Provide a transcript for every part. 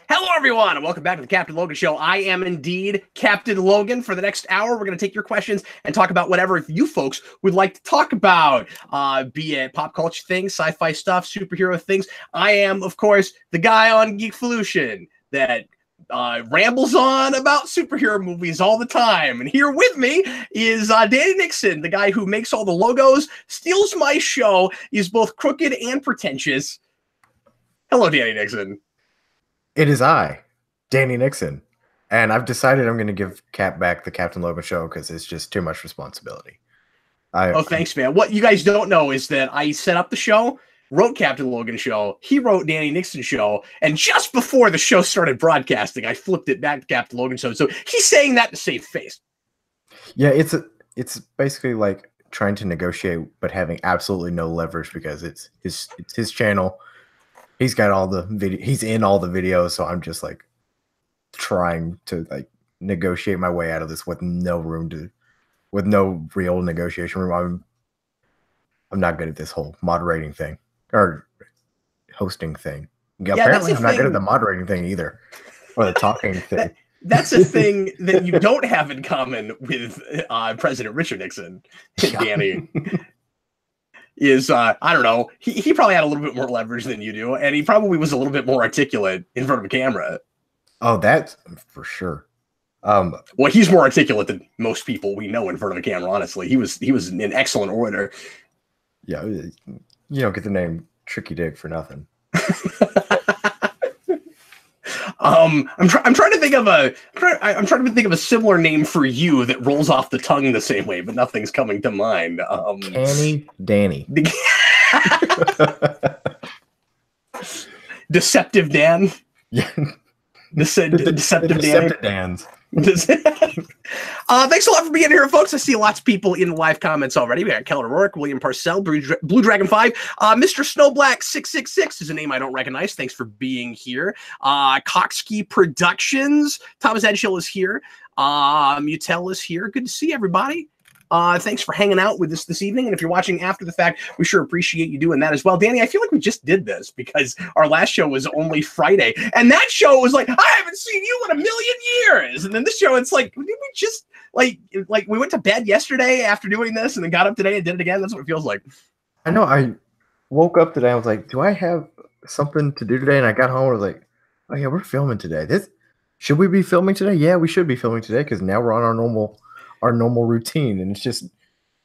Hello, everyone, and welcome back to the Captain Logan Show. I am indeed Captain Logan. For the next hour, we're going to take your questions and talk about whatever you folks would like to talk about, be it pop culture things, sci-fi stuff, superhero things. I am, of course, the guy on Geekvolution that rambles on about superhero movies all the time. And here with me is Danny Nixon, the guy who makes all the logos, steals my show, is both crooked and pretentious. Hello, Danny Nixon. It is I, Danny Nixon, and I've decided I'm going to give Cap back the Captain Logan show because it's just too much responsibility. Thanks, man. What you guys don't know is that I set up the show, wrote Captain Logan show, he wrote Danny Nixon show, and just before the show started broadcasting, I flipped it back to Captain Logan show. So he's saying that to save face. Yeah, it's basically like trying to negotiate, but having absolutely no leverage because it's his channel. He's got all the video. He's in all the videos, so I'm just like trying to like negotiate my way out of this with no real negotiation room. I'm not good at this whole moderating thing or hosting thing. Yeah, apparently, I'm not good at the moderating thing either, or the talking thing. That's a thing that you don't have in common with President Richard Nixon, Danny. Is I don't know, he probably had a little bit more leverage than you do, and he probably was a little bit more articulate in front of a camera. Oh, that's for sure. Well, he's more articulate than most people we know in front of a camera, honestly. He was an excellent orator. Yeah, you don't get the name Tricky Dick for nothing. I'm trying to think of a similar name for you that rolls off the tongue the same way, but nothing's coming to mind. Canny Danny. Deceptive Dan. Yeah. Deceptive Dans. Thanks a lot for being here, folks. I see lots of people in live comments already. We got Keller Rourke, William Parcell, Blue Dragon 5, Mr. Snowblack 666 is a name I don't recognize. Thanks for being here. Coxkey Productions, Thomas Edgeshill is here. Mutel is here. Good to see everybody. Thanks for hanging out with us this evening. And if you're watching after the fact, we sure appreciate you doing that as well. Danny, I feel like we just did this because our last show was only Friday. And that show was like, I haven't seen you in a million years. And then this show, it's like, did we just, like we went to bed yesterday after doing this and then got up today and did it again? That's what it feels like. I know. I woke up today. I was like, do I have something to do today? And I got home. I was like, oh, yeah, we're filming today. Should we be filming today? Yeah, we should be filming today because now we're on our normal routine, and it's just,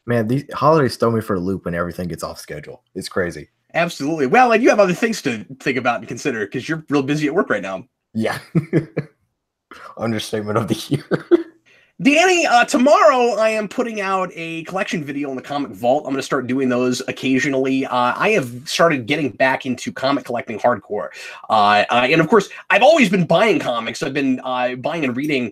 man, these holidays throw me for a loop when everything gets off schedule. It's crazy. Absolutely. Well, and you have other things to think about and consider because you're real busy at work right now. Yeah. Understatement of the year. Danny, tomorrow I am putting out a collection video in the Comic Vault. I'm going to start doing those occasionally. I have started getting back into comic collecting hardcore. And of course, I've always been buying comics. I've been buying and reading,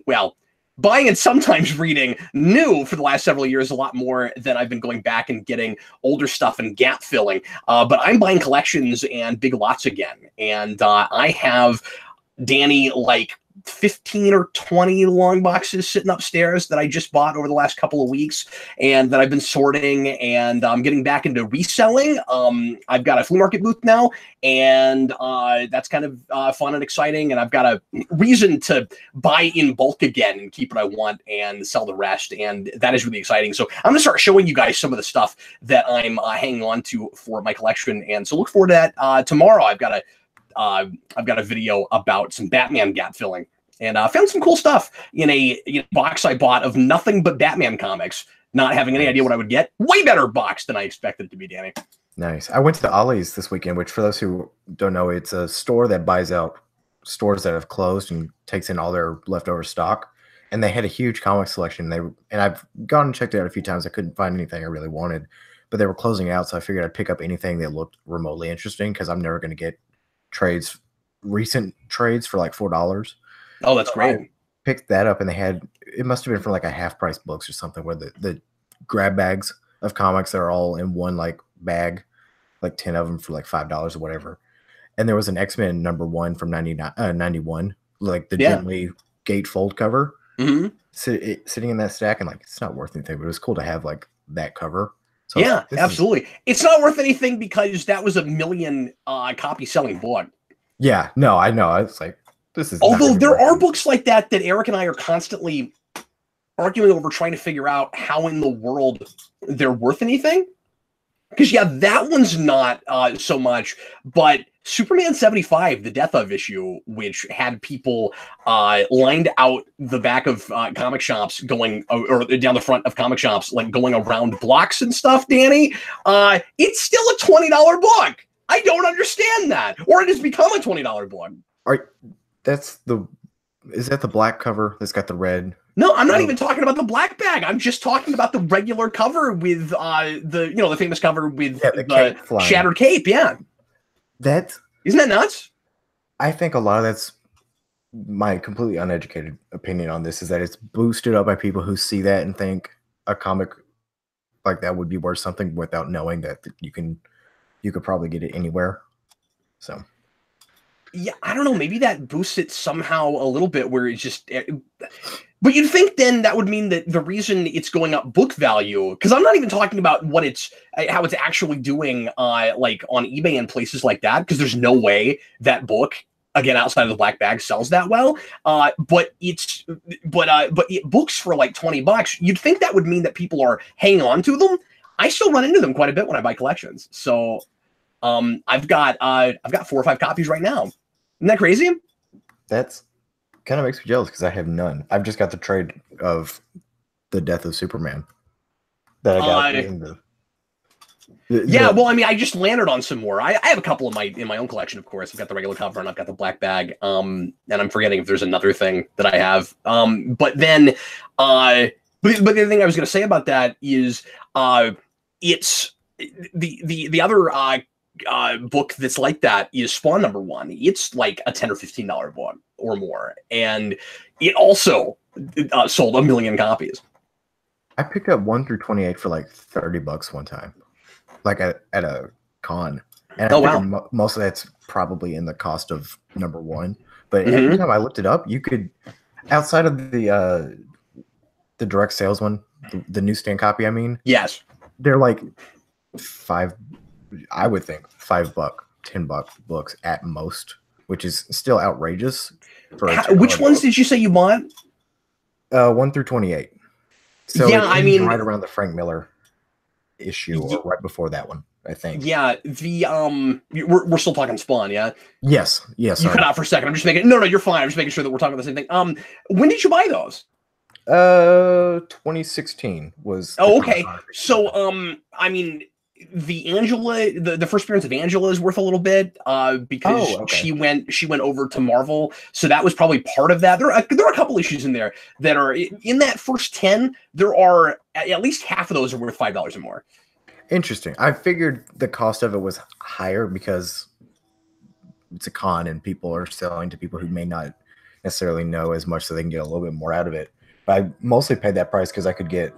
buying and sometimes reading new for the last several years, a lot more than I've been going back and getting older stuff and gap filling. But I'm buying collections and big lots again. And I have, Danny, like 15 or 20 long boxes sitting upstairs that I just bought over the last couple of weeks and that I've been sorting, and I'm getting back into reselling. I've got a flea market booth now, and that's kind of fun and exciting, and I've got a reason to buy in bulk again and keep what I want and sell the rest, and that is really exciting. So I'm gonna start showing you guys some of the stuff that I'm hanging on to for my collection, and so look forward to that. Tomorrow I've got a video about some Batman gap filling. And I found some cool stuff in a box I bought of nothing but Batman comics, not having any idea what I would get. Way better box than I expected it to be, Danny. Nice. I went to Ollie's this weekend, which for those who don't know, it's a store that buys out stores that have closed and takes in all their leftover stock. And they had a huge comic selection. And I've gone and checked it out a few times. I couldn't find anything I really wanted, but they were closing out. So I figured I'd pick up anything that looked remotely interesting because I'm never going to get recent trades for like $4. Oh, that's great. I picked that up, and it must have been from like a half price books or something where the grab bags of comics that are all in one like bag, like 10 of them for like $5 or whatever. And there was an X-Men #1 from 91, like the gently gatefold cover sitting in that stack, and like it's not worth anything, but it was cool to have like that cover. So yeah, absolutely. It's not worth anything because that was a million copy selling book. Yeah, no, I know. It's like This is Although there are books like that Eric and I are constantly arguing over, trying to figure out how in the world they're worth anything. Because, yeah, that one's not so much, but Superman 75, the Death of issue, which had people lined out the back of comic shops going, or down the front of comic shops, like going around blocks and stuff, Danny, it's still a $20 book. I don't understand that. Or it has become a $20 book. Is that the black cover that's got the red? No, I'm not even talking about the black bag. I'm just talking about the regular cover with the famous cover with the shattered cape. Yeah, isn't that nuts? I think a lot of that's my completely uneducated opinion on this, is that it's boosted up by people who see that and think a comic like that would be worth something without knowing that you could probably get it anywhere. So. Yeah, I don't know. Maybe that boosts it somehow a little bit, where it's just. But you'd think then that would mean that the reason it's going up book value, because I'm not even talking about how it's actually doing, like on eBay and places like that, because there's no way that book, again, outside of the black bag, sells that well. But books for like $20, you'd think that would mean that people are hanging on to them. I still run into them quite a bit when I buy collections. So I've got 4 or 5 copies right now. Isn't that crazy? That's kind of makes me jealous, because I have none. I've just got the trade of the Death of Superman that I got in the yeah, well, I mean, I just landed on some more. I have a couple in my own collection, of course. I've got the regular cover and I've got the black bag. And I'm forgetting if there's another thing that I have. But then but the thing I was going to say about that is it's the other book that's like that is Spawn #1. It's like a $10 or $15 book or more, and it also sold 1 million copies. I picked up 1 through 28 for like $30 one time, like at a con, and most of that's probably in the cost of #1. But every time I looked it up, you could, outside of the direct sales one, the newsstand copy, I mean, yes, they're like I would think $5, $10 books at most, which is still outrageous. Which ones did you say you want? 1 through 28. So yeah, I mean, right around the Frank Miller issue, or right before that one, I think. Yeah, we're still talking Spawn, yeah. Yes. You cut out for a second. I'm just making no, you're fine. I'm just making sure that we're talking about the same thing. When did you buy those? 2016 was. Oh, okay. So, I mean, the first appearance of Angela is worth a little bit because she went over to Marvel, so that was probably part of that. There are a couple issues in there that are in that first 10. There are at least half of those are worth $5 or more. Interesting. I figured the cost of it was higher because it's a con and people are selling to people who may not necessarily know as much, so they can get a little bit more out of it. But I mostly paid that price because I could get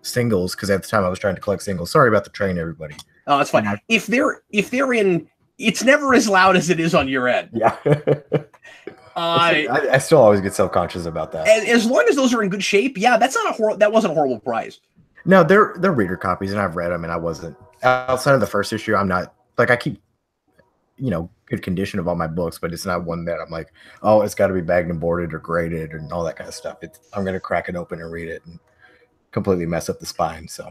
singles, because at the time I was trying to collect singles. Sorry about the train, everybody. Oh, that's fine. If they're in, it's never as loud as it is on your end. Yeah. I still always get self-conscious about that. As long as those are in good shape, yeah, that wasn't a horrible price. No, they're reader copies, and I've read them, and I wasn't, outside of the first issue, I'm not, like, I keep, good condition of all my books, but it's not one that I'm like, oh, it's got to be bagged and boarded or graded and all that kind of stuff. I'm going to crack it open and read it and completely mess up the spine. So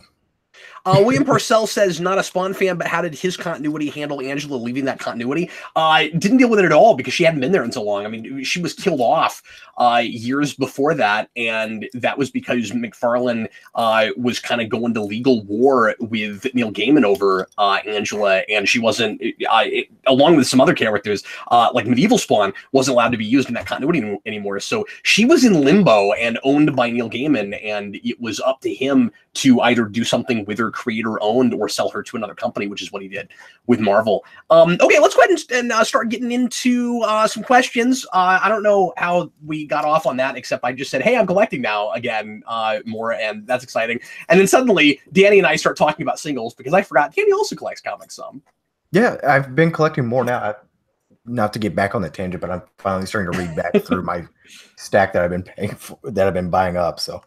William Purcell says, not a Spawn fan, but how did his continuity handle Angela leaving that continuity? Didn't deal with it at all, because she hadn't been there in so long. I mean, she was killed off years before that, and that was because McFarlane was kind of going to legal war with Neil Gaiman over Angela, and she wasn't, along with some other characters, like Medieval Spawn, wasn't allowed to be used in that continuity anymore. So she was in limbo and owned by Neil Gaiman, and it was up to him to either do something with her creator owned or sell her to another company, which is what he did with Marvel. Okay, let's go ahead and start getting into some questions. I don't know how we got off on that, except I just said, hey, I'm collecting now again more, and that's exciting. And then suddenly Danny and I start talking about singles, because I forgot Danny also collects comics some. Yeah, I've been collecting more now. Not to get back on the tangent, but I'm finally starting to read back through my stack that I've been paying for, that I've been buying up. So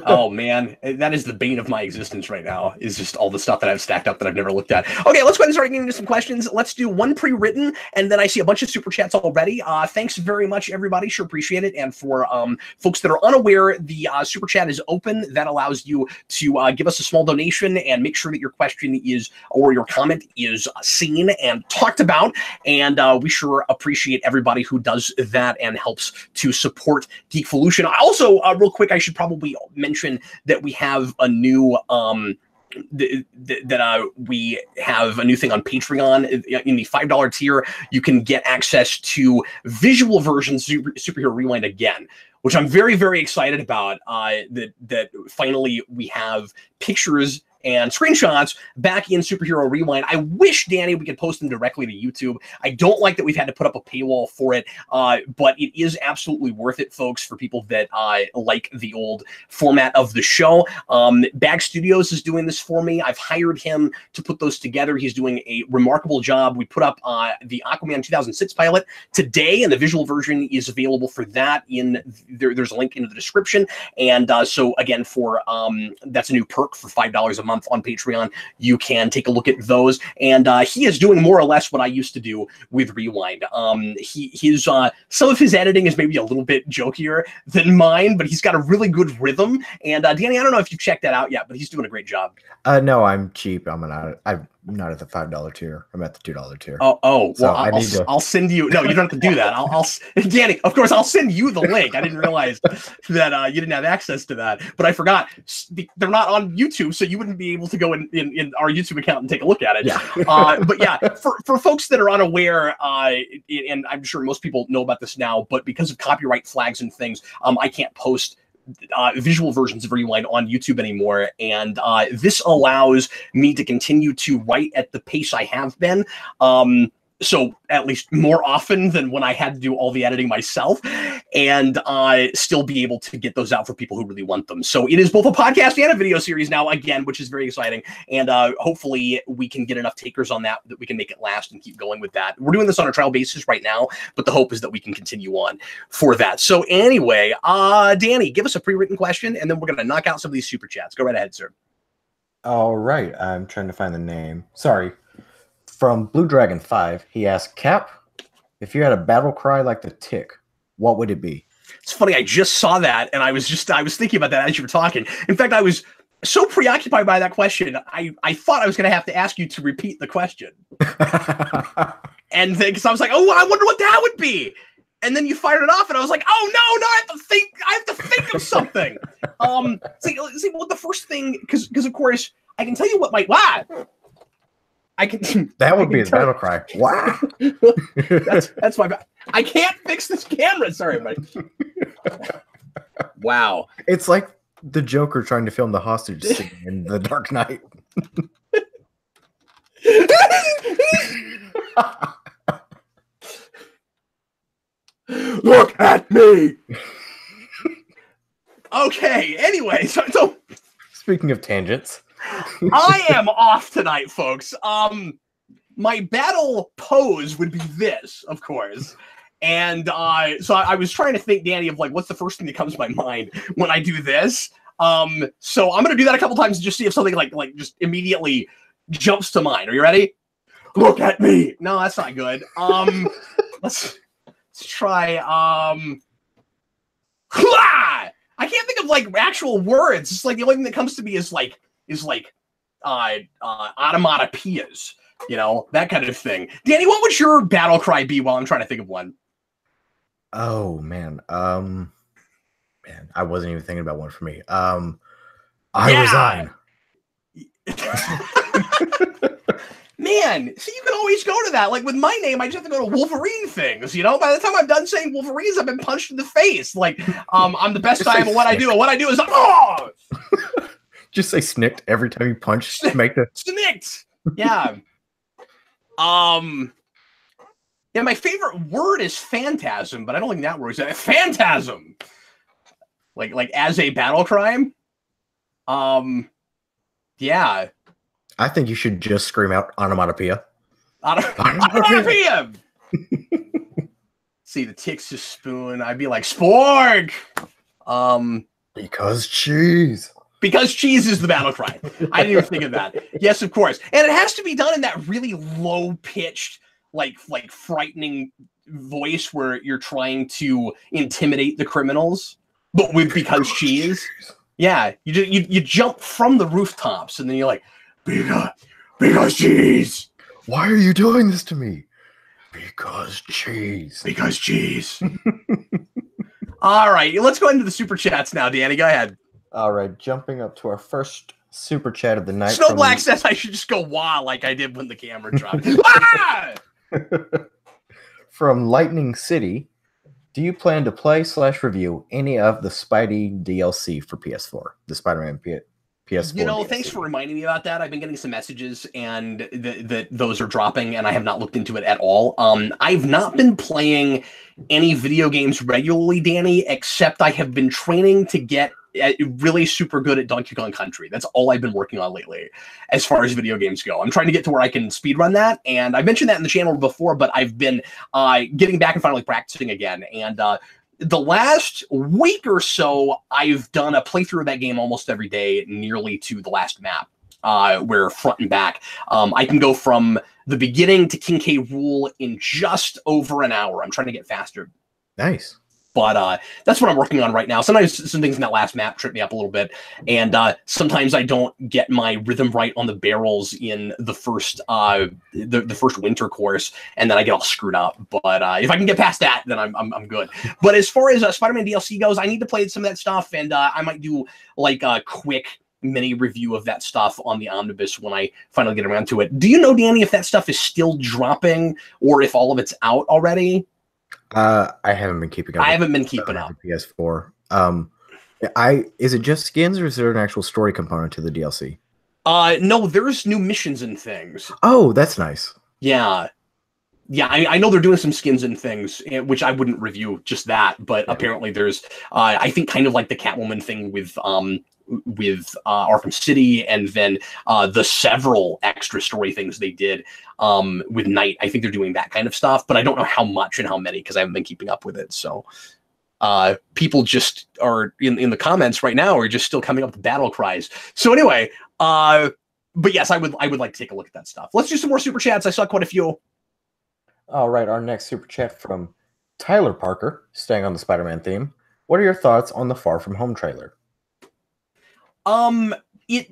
Oh man, that is the bane of my existence right now, is just all the stuff that I've stacked up that I've never looked at. Okay, let's go ahead and start getting into some questions. Let's do one pre-written, and then I see a bunch of super chats already. Thanks very much, everybody. Sure appreciate it. And for folks that are unaware, the super chat is open. That allows you to give us a small donation and make sure that your question is, or your comment is seen and talked about. And we sure appreciate everybody who does that and helps to support Geekvolution. Also, real quick, I should probably mention that we have a new we have a new thing on Patreon. In the $5 tier, you can get access to visual versions of Superhero Rewind again, which I'm very, very excited about. That finally we have pictures and screenshots back in Superhero Rewind. I wish, Danny, we could post them directly to YouTube. I don't like that we've had to put up a paywall for it, but it is absolutely worth it, folks, for people that like the old format of the show. Bag Studios is doing this for me. I've hired him to put those together. He's doing a remarkable job. We put up the Aquaman 2006 pilot today, and the visual version is available for that. There's a link in the description. And so, again, for that's a new perk for $5 a month on Patreon. You can take a look at those, and he is doing more or less what I used to do with Rewind. Some of his editing is maybe a little bit jokier than mine, but he's got a really good rhythm. And Danny, I don't know if you've checked that out yet, but he's doing a great job. No, I'm cheap. I'm not at the $5 tier. I'm at the $2 tier. Oh, so well, I'll send you. No, you don't have to do that. I'll Danny, of course, I'll send you the link. I didn't realize that you didn't have access to that, but I forgot they're not on YouTube, so you wouldn't be able to go in our YouTube account and take a look at it. Yeah. But yeah, for folks that are unaware, and I'm sure most people know about this now, but because of copyright flags and things, I can't post visual versions of Rewind on YouTube anymore, and this allows me to continue to write at the pace I have been. So at least more often than when I had to do all the editing myself, and still be able to get those out for people who really want them. So it is both a podcast and a video series now, again, which is very exciting. And hopefully we can get enough takers on that we can make it last and keep going with that. We're doing this on a trial basis right now, but the hope is that we can continue on for that. So anyway, Danny, give us a pre-written question, and then we're going to knock out some of these super chats. Go right ahead, sir. All right. I'm trying to find the name. Sorry. From Blue Dragon 5, he asked, Cap, if you had a battle cry like the Tick, what would it be? It's funny, I just saw that, and I was thinking about that as you were talking. In fact, I was so preoccupied by that question, I thought I was going to have to ask you to repeat the question. And because I was like, oh, I wonder what that would be. And then you fired it off, and I was like, oh, no, I have to think of something. See, well, the first thing, because of course, I can tell you what my, I can. That would be his battle cry. Wow. that's my. I can't fix this camera. Sorry, buddy. Wow. It's like the Joker trying to film the hostage scene in The Dark Knight. Look at me. Okay. Anyway, so speaking of tangents. I am off tonight, folks. My battle pose would be this, of course. And so I was trying to think, Danny, of like, what's the first thing that comes to my mind when I do this? So I'm going to do that a couple times and just see if something like just immediately jumps to mind. Are you ready? Look at me. No, that's not good. Let's try. I can't think of like actual words. It's like the only thing that comes to me is like onomatopoeias, that kind of thing. Danny, what would your battle cry be while I'm trying to think of one? Oh man, I wasn't even thinking about one for me. I resign. Man, see, you can always go to that. Like with my name, I just have to go to Wolverine things. By the time I'm done saying Wolverines, I've been punched in the face. Like, I'm the best I am at what I do, and what I do is oh. Just say snicked every time you punch. Make the snicked. Yeah. Yeah, my favorite word is phantasm, but I don't think that works. Phantasm. Like as a battle crime. Yeah. I think you should just scream out onomatopoeia. Onomatopoeia. See, the Tick's just spoon. I'd be like Sporg. Because cheese. Because cheese is the battle cry. I didn't even think of that. Yes, of course. And it has to be done in that really low-pitched, like frightening voice where you're trying to intimidate the criminals, but with because cheese. Yeah, you jump from the rooftops and then you're like, because cheese. Why are you doing this to me? Because cheese. Because cheese. All right, let's go into the super chats now, Danny. Go ahead. All right, jumping up to our first super chat of the night. Snow Black says I should just go wah like I did when the camera dropped. Ah! From Lightning City, do you plan to play/review any of the Spidey DLC for PS4? The Spider-Man PS4 You know, DLC. thanks for reminding me about that. I've been getting some messages and that those are dropping and I have not looked into it at all. I've not been playing any video games regularly, Danny, except I have been training to get really super good at Donkey Kong Country. That's all I've been working on lately as far as video games go. I'm trying to get to where I can speedrun that, and I mentioned that in the channel before, but I've been getting back and finally practicing again. And the last week or so, I've done a playthrough of that game almost every day, nearly to the last map, where front and back, I can go from the beginning to King K. Rool in just over an hour. I'm trying to get faster. Nice. But that's what I'm working on right now. Sometimes some things in that last map trip me up a little bit, and sometimes I don't get my rhythm right on the barrels in the first the first winter course, and then I get all screwed up. But if I can get past that, then I'm good. But as far as Spider-Man DLC goes, I need to play some of that stuff, and I might do like a quick mini review of that stuff on the Omnibus when I finally get around to it. Do you know, Danny, if that stuff is still dropping or if all of it's out already? I haven't been keeping up. I haven't been keeping up. PS4. Is it just skins or is there an actual story component to the DLC? No, there's new missions and things. Oh, that's nice. Yeah. Yeah, I know they're doing some skins and things, which I wouldn't review just that, but apparently there's, I think, kind of like the Catwoman thing with Arkham City, and then the several extra story things they did with Knight. I think they're doing that kind of stuff, but I don't know how much and how many because I haven't been keeping up with it. So people just are in the comments right now are just still coming up with battle cries. So anyway, but yes, I would like to take a look at that stuff. Let's do some more super chats. I saw quite a few. All right, our next super chat from Tyler Parker, staying on the Spider-Man theme. What are your thoughts on the Far From Home trailer? It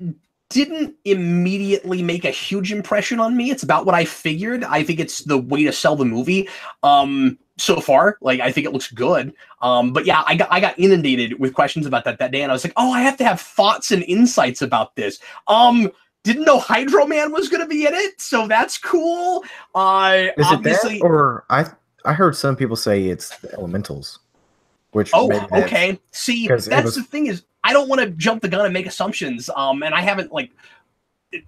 didn't immediately make a huge impression on me. It's about what I figured. I think it's the way to sell the movie. So far, like, I think it looks good. But yeah, I got inundated with questions about that day, and I was like, oh, I have to have thoughts and insights about this. Didn't know Hydro Man was going to be in it, so that's cool. Is Obviously, it that, or I heard some people say it's the Elementals, which okay. See, that's the thing is, I don't want to jump the gun and make assumptions. And I haven't like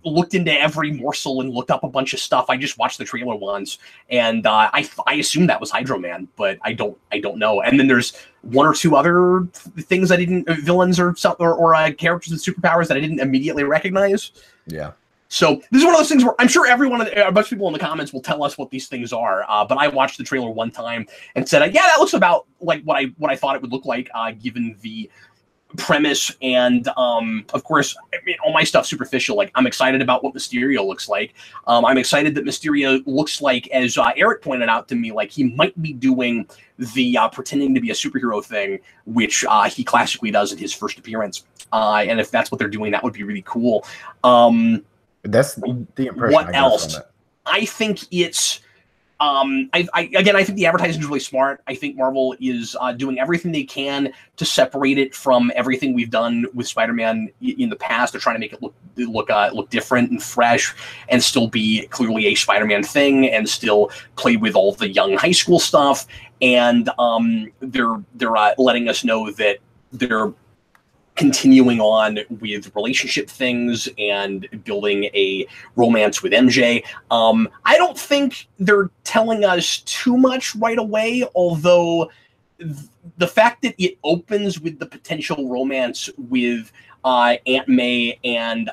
looked into every morsel and looked up a bunch of stuff. I just watched the trailer once, and I assumed that was Hydro Man, but I don't know. And then there's one or two other things I didn't villains or characters with superpowers that I didn't immediately recognize. Yeah. So this is one of those things where I'm sure a bunch of people in the comments will tell us what these things are. But I watched the trailer one time and said, yeah, that looks about like what I thought it would look like, given the premise, and of course, I mean, all my stuff superficial. Like, I'm excited about what Mysterio looks like. I'm excited that Mysterio looks like, as Eric pointed out to me, like he might be doing the pretending to be a superhero thing, which he classically does in his first appearance. And if that's what they're doing, that would be really cool. That's the impression. What else? I think it's. I think the advertising is really smart. I think Marvel is doing everything they can to separate it from everything we've done with Spider-Man in the past. They're trying to make it look different and fresh, and still be clearly a Spider-Man thing, and still play with all the young high school stuff. And they're letting us know that they're continuing on with relationship things and building a romance with MJ. I don't think they're telling us too much right away, although the fact that it opens with the potential romance with Aunt May and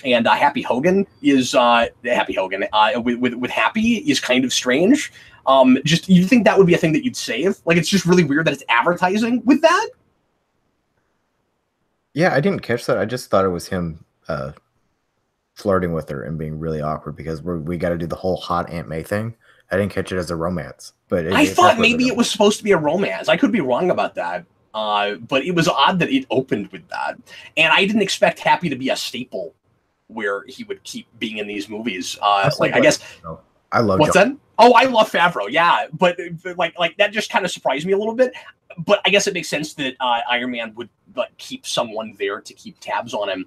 Happy Hogan is Happy Hogan with Happy is kind of strange. Just, you think that would be a thing that you'd save? Like, it's just really weird that it's advertising with that. Yeah, I didn't catch that. I just thought it was him flirting with her and being really awkward because we got to do the whole hot Aunt May thing. I didn't catch it as a romance, but I it thought definitely was maybe a it was supposed to be a romance. I could be wrong about that. But it was odd that it opened with that. And I didn't expect Happy to be a staple where he would keep being in these movies. Like, I guess. I love what's that? Oh, I love Favreau. Yeah. But like that just kind of surprised me a little bit. But I guess it makes sense that Iron Man would like keep someone there to keep tabs on him.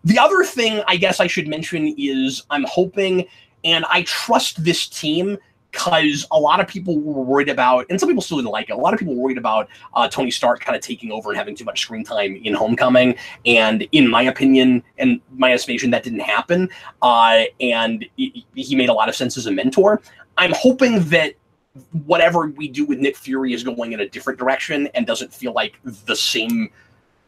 The other thing I guess I should mention is I'm hoping, and I trust this team because a lot of people were worried about, and some people still didn't like it. A lot of people were worried about Tony Stark kind of taking over and having too much screen time in Homecoming. And in my opinion, and my estimation, that didn't happen. And he made a lot of sense as a mentor. I'm hoping that whatever we do with Nick Fury is going in a different direction and doesn't feel like the same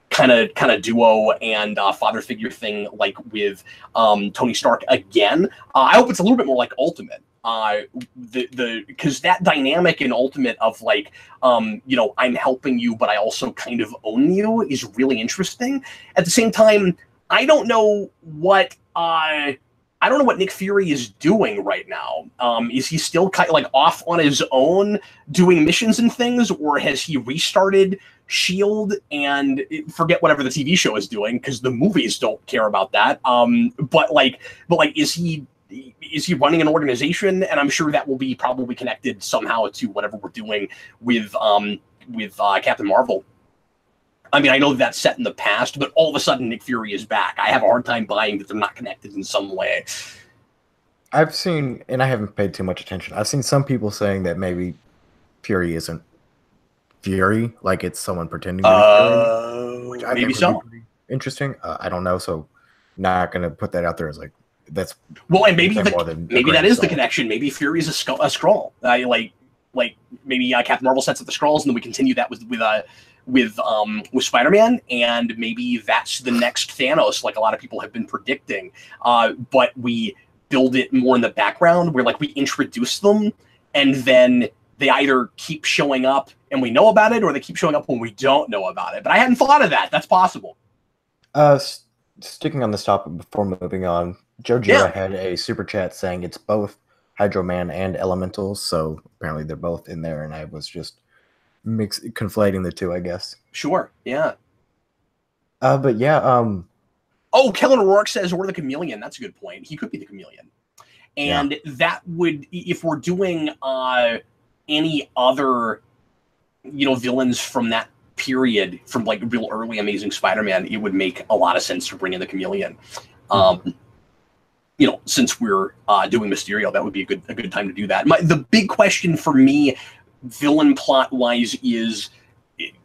kind of duo and father figure thing like with Tony Stark again. I hope it's a little bit more like Ultimate. Because that dynamic in Ultimate of like, I'm helping you, but I also kind of own you is really interesting. At the same time, I don't know what Nick Fury is doing right now. Is he still kind of like off on his own doing missions and things, or has he restarted Shield and forget whatever the TV show is doing because the movies don't care about that? But is he running an organization? And I'm sure that will be probably connected somehow to whatever we're doing with Captain Marvel. I mean, I know that's set in the past, but all of a sudden Nick Fury is back. I have a hard time buying that they're not connected in some way. I've seen, and I haven't paid too much attention, I've seen some people saying that maybe Fury isn't Fury, like it's someone pretending to be Fury, which I maybe think would be pretty interesting. I don't know, so not going to put that out there as like, that's well, and maybe that is the connection. Maybe Fury is a Skrull. Like maybe Captain Marvel sets up the Skrulls, and then we continue that with Spider-Man, and maybe that's the next Thanos, like a lot of people have been predicting. But we build it more in the background, where like we introduce them, and then they either keep showing up and we know about it, or they keep showing up when we don't know about it. But I hadn't thought of that. That's possible. Sticking on this topic before moving on, Joe Gira had a super chat saying it's both Hydro Man and Elementals, so apparently they're both in there, and I was just conflating the two, I guess. Sure, yeah. But yeah, oh, Kellen O'Rourke says we're the Chameleon. That's a good point. He could be the Chameleon. And that would, if we're doing any other, villains from that period, from like real early Amazing Spider-Man, it would make a lot of sense to bring in the Chameleon. Since we're doing Mysterio, that would be a good time to do that. The big question for me, villain plot wise, is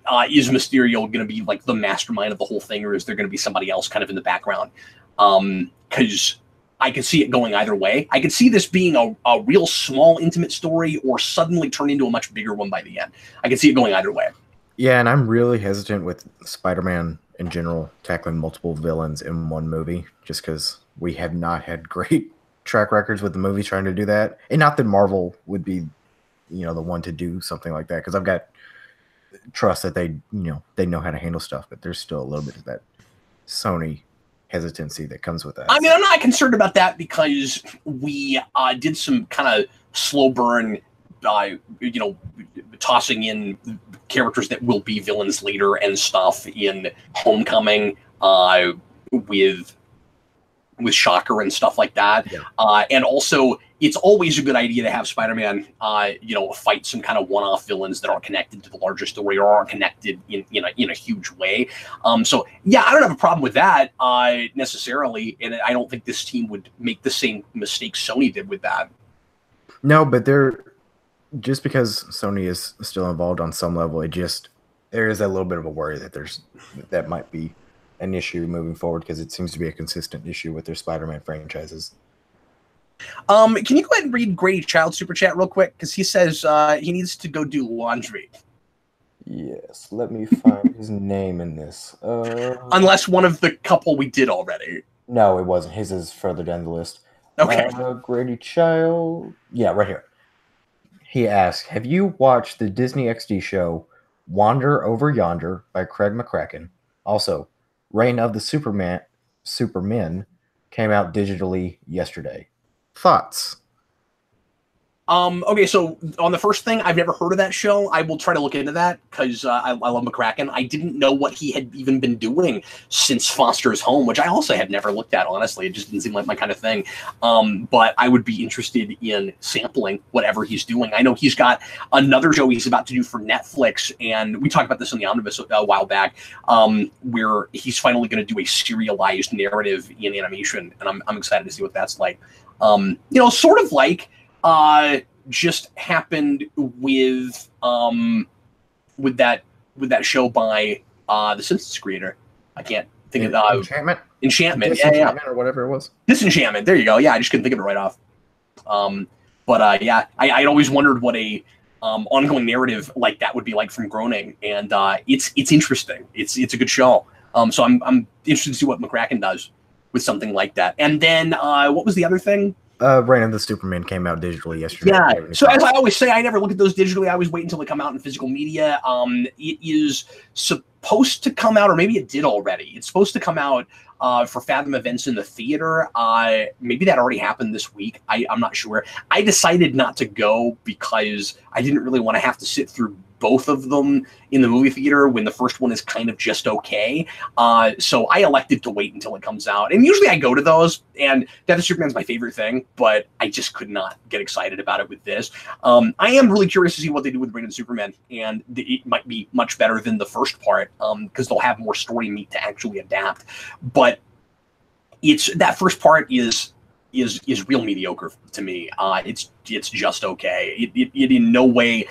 Mysterio going to be like the mastermind of the whole thing, or is there going to be somebody else kind of in the background? Because I could see it going either way. I could see this being a real small, intimate story, or suddenly turn into a much bigger one by the end. I could see it going either way. Yeah, and I'm really hesitant with Spider-Man in general tackling multiple villains in one movie, just because we have not had great track records with the movies trying to do that. And not that Marvel would be, the one to do something like that, because I've got trust that they know how to handle stuff, but there's still a little bit of that Sony hesitancy that comes with that. I mean, I'm not concerned about that because we did some kind of slow burn, tossing in characters that will be villains later and stuff in Homecoming with Shocker and stuff like that. Yeah. And also, it's always a good idea to have Spider-Man, fight some kind of one-off villains that aren't connected to the larger story or aren't connected in a huge way. So yeah, I don't have a problem with that necessarily, and I don't think this team would make the same mistakes Sony did with that. No, but just because Sony is still involved on some level, there is a little bit of a worry that that might be an issue moving forward, because it seems to be a consistent issue with their Spider-Man franchises. Can you go ahead and read Grady Child super chat real quick? Because he says he needs to go do laundry. Yes, let me find his name in this. Unless one of the couple we did already. No, it wasn't. His is further down the list. Okay. Grady Child. Yeah, right here. He asks, have you watched the Disney XD show Wander Over Yonder by Craig McCracken? Also, Reign of the Supermen came out digitally yesterday. Thoughts? Okay, so on the first thing, I've never heard of that show. I will try to look into that because I love McCracken. I didn't know what he had even been doing since Foster's Home, which I also had never looked at, honestly. It just didn't seem like my kind of thing. But I would be interested in sampling whatever he's doing. I know he's got another show he's about to do for Netflix, and we talked about this in the Omnibus a while back, where he's finally going to do a serialized narrative in animation, and I'm excited to see what that's like. Sort of like just happened with that show by the Simpsons creator. I can't think of Enchantment. Enchantment, Or whatever it was. Disenchantment. There you go. Yeah, I just couldn't think of it right off. I'd always wondered what a ongoing narrative like that would be like from Groening, and it's interesting. It's a good show. So I'm interested to see what McCracken does with something like that. And then what was the other thing? Reign of the Superman came out digitally yesterday. Yeah. So as I always say, I never look at those digitally. I always wait until they come out in physical media. It is supposed to come out, or maybe it did already. It's supposed to come out for Fathom Events in the theater. Maybe that already happened this week. I'm not sure. I decided not to go because I didn't really want to have to sit through both of them in the movie theater when the first one is kind of just okay. So I elected to wait until it comes out. And usually I go to those, and Death of Superman's my favorite thing, but I just could not get excited about it with this. I am really curious to see what they do with Reign of the Superman, and it might be much better than the first part because they'll have more story meat to actually adapt. But that first part is real mediocre to me. It's just okay. It in no way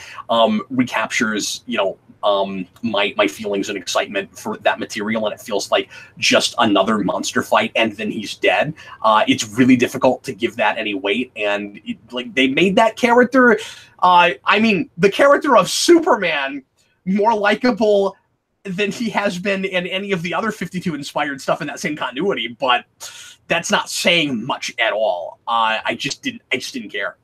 recaptures my feelings and excitement for that material, and it feels like just another monster fight and then he's dead. It's really difficult to give that any weight, and they made that character, the character of Superman, more likable than he has been in any of the other 52 inspired stuff in that same continuity, but that's not saying much at all. I just didn't care.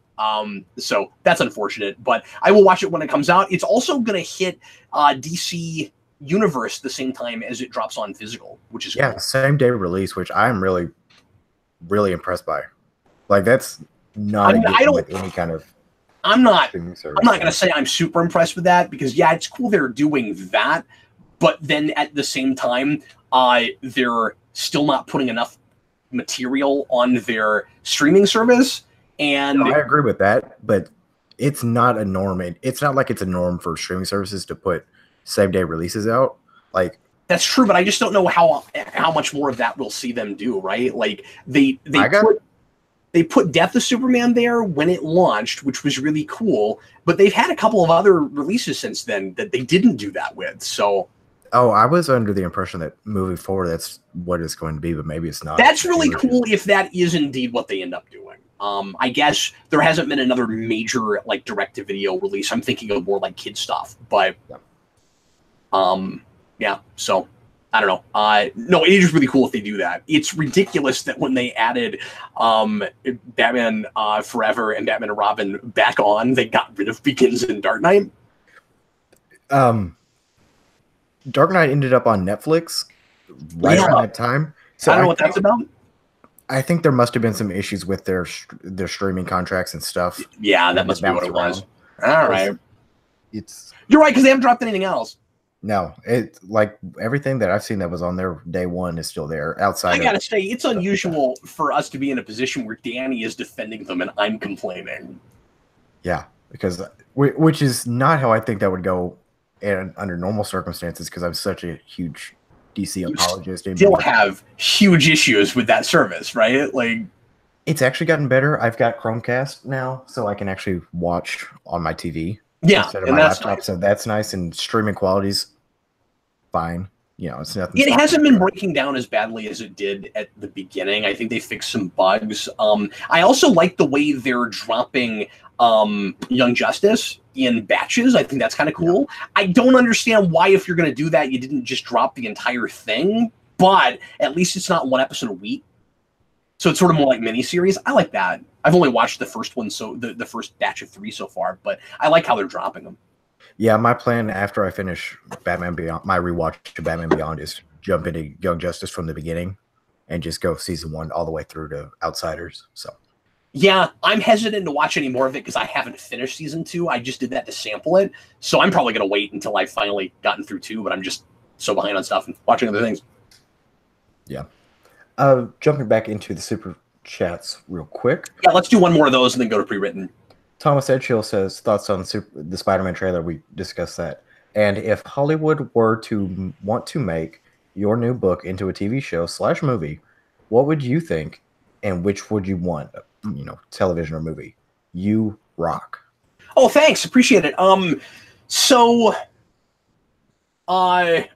So that's unfortunate, but I will watch it when it comes out. It's also going to hit DC Universe the same time as it drops on physical, which is cool. Same day release, which I'm really, really impressed by. Like that's not with any kind of. I'm not going to say I'm super impressed with that because it's cool they're doing that, but then at the same time, they're still not putting enough material on their streaming service. And I agree with that, but it's not a norm. It's not like it's a norm for streaming services to put same day releases out. Like that's true, but I just don't know how much more of that we'll see them do. Right? Like they put Death of Superman there when it launched, which was really cool. But they've had a couple of other releases since then that they didn't do that with. So. Oh, I was under the impression that moving forward, that's what it's going to be, but maybe it's not. That's really cool if that is indeed what they end up doing. I guess there hasn't been another major direct-to-video release. I'm thinking of more like kid stuff, but so I don't know. No, it is really cool if they do that. It's ridiculous that when they added Batman Forever and Batman and Robin back on, they got rid of Begins and Dark Knight. Dark Knight ended up on Netflix around that time. So I don't know what that's about. I think there must have been some issues with their streaming contracts and stuff. Yeah, that must be what it was. All right. You're right, because they haven't dropped anything else. No, it's like everything that I've seen that was on there day one is still there. I gotta say, it's unusual for us to be in a position where Danny is defending them and I'm complaining. Yeah, because which is not how I think that would go under normal circumstances, because I'm such a huge DC apologist. You still have huge issues with that service, right? Like, it's actually gotten better. I've got Chromecast now, so I can actually watch on my TV instead of my laptop. Nice. So that's nice, and streaming quality's fine. It's nothing. It hasn't been breaking down as badly as it did at the beginning. I think they fixed some bugs. I also like the way they're dropping Young Justice in batches. I think that's kind of cool. Yeah. I don't understand why, if you're going to do that, you didn't just drop the entire thing, but at least it's not one episode a week. So it's sort of more like miniseries. I like that. I've only watched the first one, so the first batch of 3 so far, but I like how they're dropping them. Yeah, my plan after I finish Batman Beyond, my rewatch to Batman Beyond, is to jump into Young Justice from the beginning and just go season 1 all the way through to Outsiders. So Yeah, I'm hesitant to watch any more of it because I haven't finished season 2. I just did that to sample it. So I'm probably going to wait until I've finally gotten through 2, but I'm just so behind on stuff and watching other things. yeah. Jumping back into the super chats real quick. Yeah, let's do one more of those and then go to pre-written. Thomas Edgehill says, thoughts on the Spider-Man trailer. We discussed that. And if Hollywood were to want to make your new book into a TV show / movie, what would you think and which would you want? You know, television or movie? You rock. Oh, thanks. Appreciate it. So I'm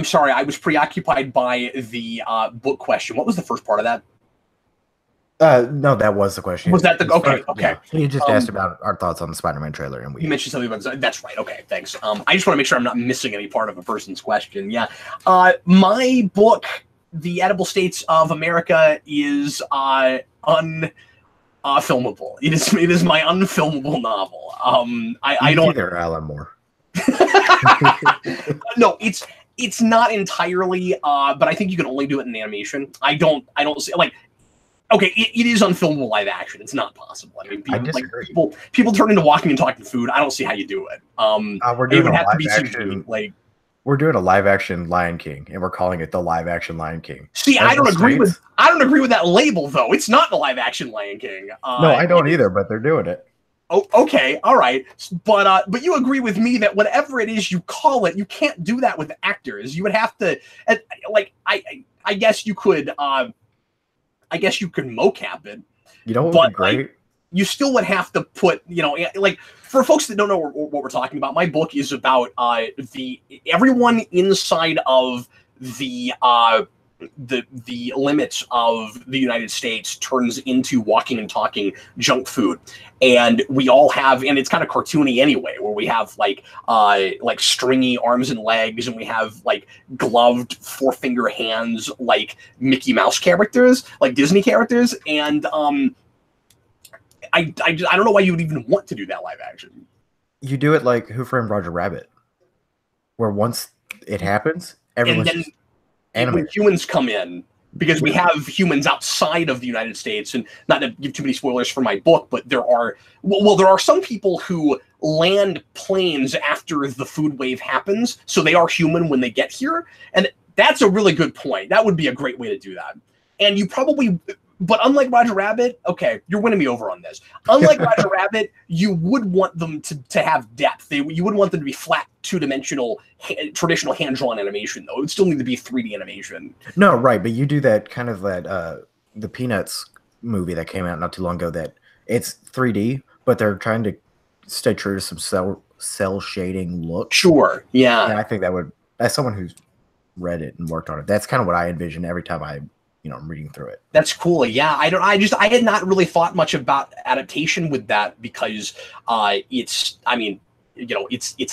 sorry. I was preoccupied by the book question. What was the first part of that? No, that was the question. Was that the okay? Okay. Yeah. He just asked about our thoughts on the Spider-Man trailer, and you mentioned something about that's right. Okay, thanks. I just want to make sure I'm not missing any part of a person's question. Yeah, my book, The Edible States of America, is unfilmable. It is my unfilmable novel. I don't. Either Alan Moore. No, it's not entirely. But I think you can only do it in animation. I don't see like. Okay, it is unfilmable live action. It's not possible. I mean, people turn into Walking and Talking Food. I don't see how you do it. We're doing it would have to be action, like we're doing a live action Lion King, and we're calling it the live action Lion King. See, I don't agree with that label though. It's not the live action Lion King. No, I don't either, but they're doing it. Oh, okay, all right, but you agree with me that whatever it is you call it, you can't do that with actors. You would have to, like, I guess you could. I guess you could mocap it. You know what would be great? Like, you still would have to put, you know, like for folks that don't know what we're talking about, my book is about everyone inside of the limits of the United States turns into walking and talking junk food. And we all have, and it's kind of cartoony anyway, where we have like stringy arms and legs, and we have like gloved 4-finger hands, like Mickey Mouse characters, like Disney characters. And I don't know why you would even want to do that live action. You do it like Who Framed Roger Rabbit, where once it happens, everyone's just animated. When humans come in, because we have humans outside of the United States, and not to give too many spoilers for my book, but there are some people who land planes after the food wave happens, so they are human when they get here, and that's a really good point. That would be a great way to do that. And you probably, but unlike Roger Rabbit, okay, you're winning me over on this. Unlike Roger Rabbit, you would want them to have depth. You wouldn't want them to be flat, two-dimensional, traditional hand-drawn animation, though. It would still need to be 3D animation. No, right, but you do that kind of that the Peanuts movie that came out not too long ago. That it's 3D, but they're trying to stay true to some cell shading look. Sure, yeah. And I think that would, as someone who's read it and worked on it, that's kind of what I envision every time I'm reading through it. That's cool. Yeah, I had not really thought much about adaptation with that because it's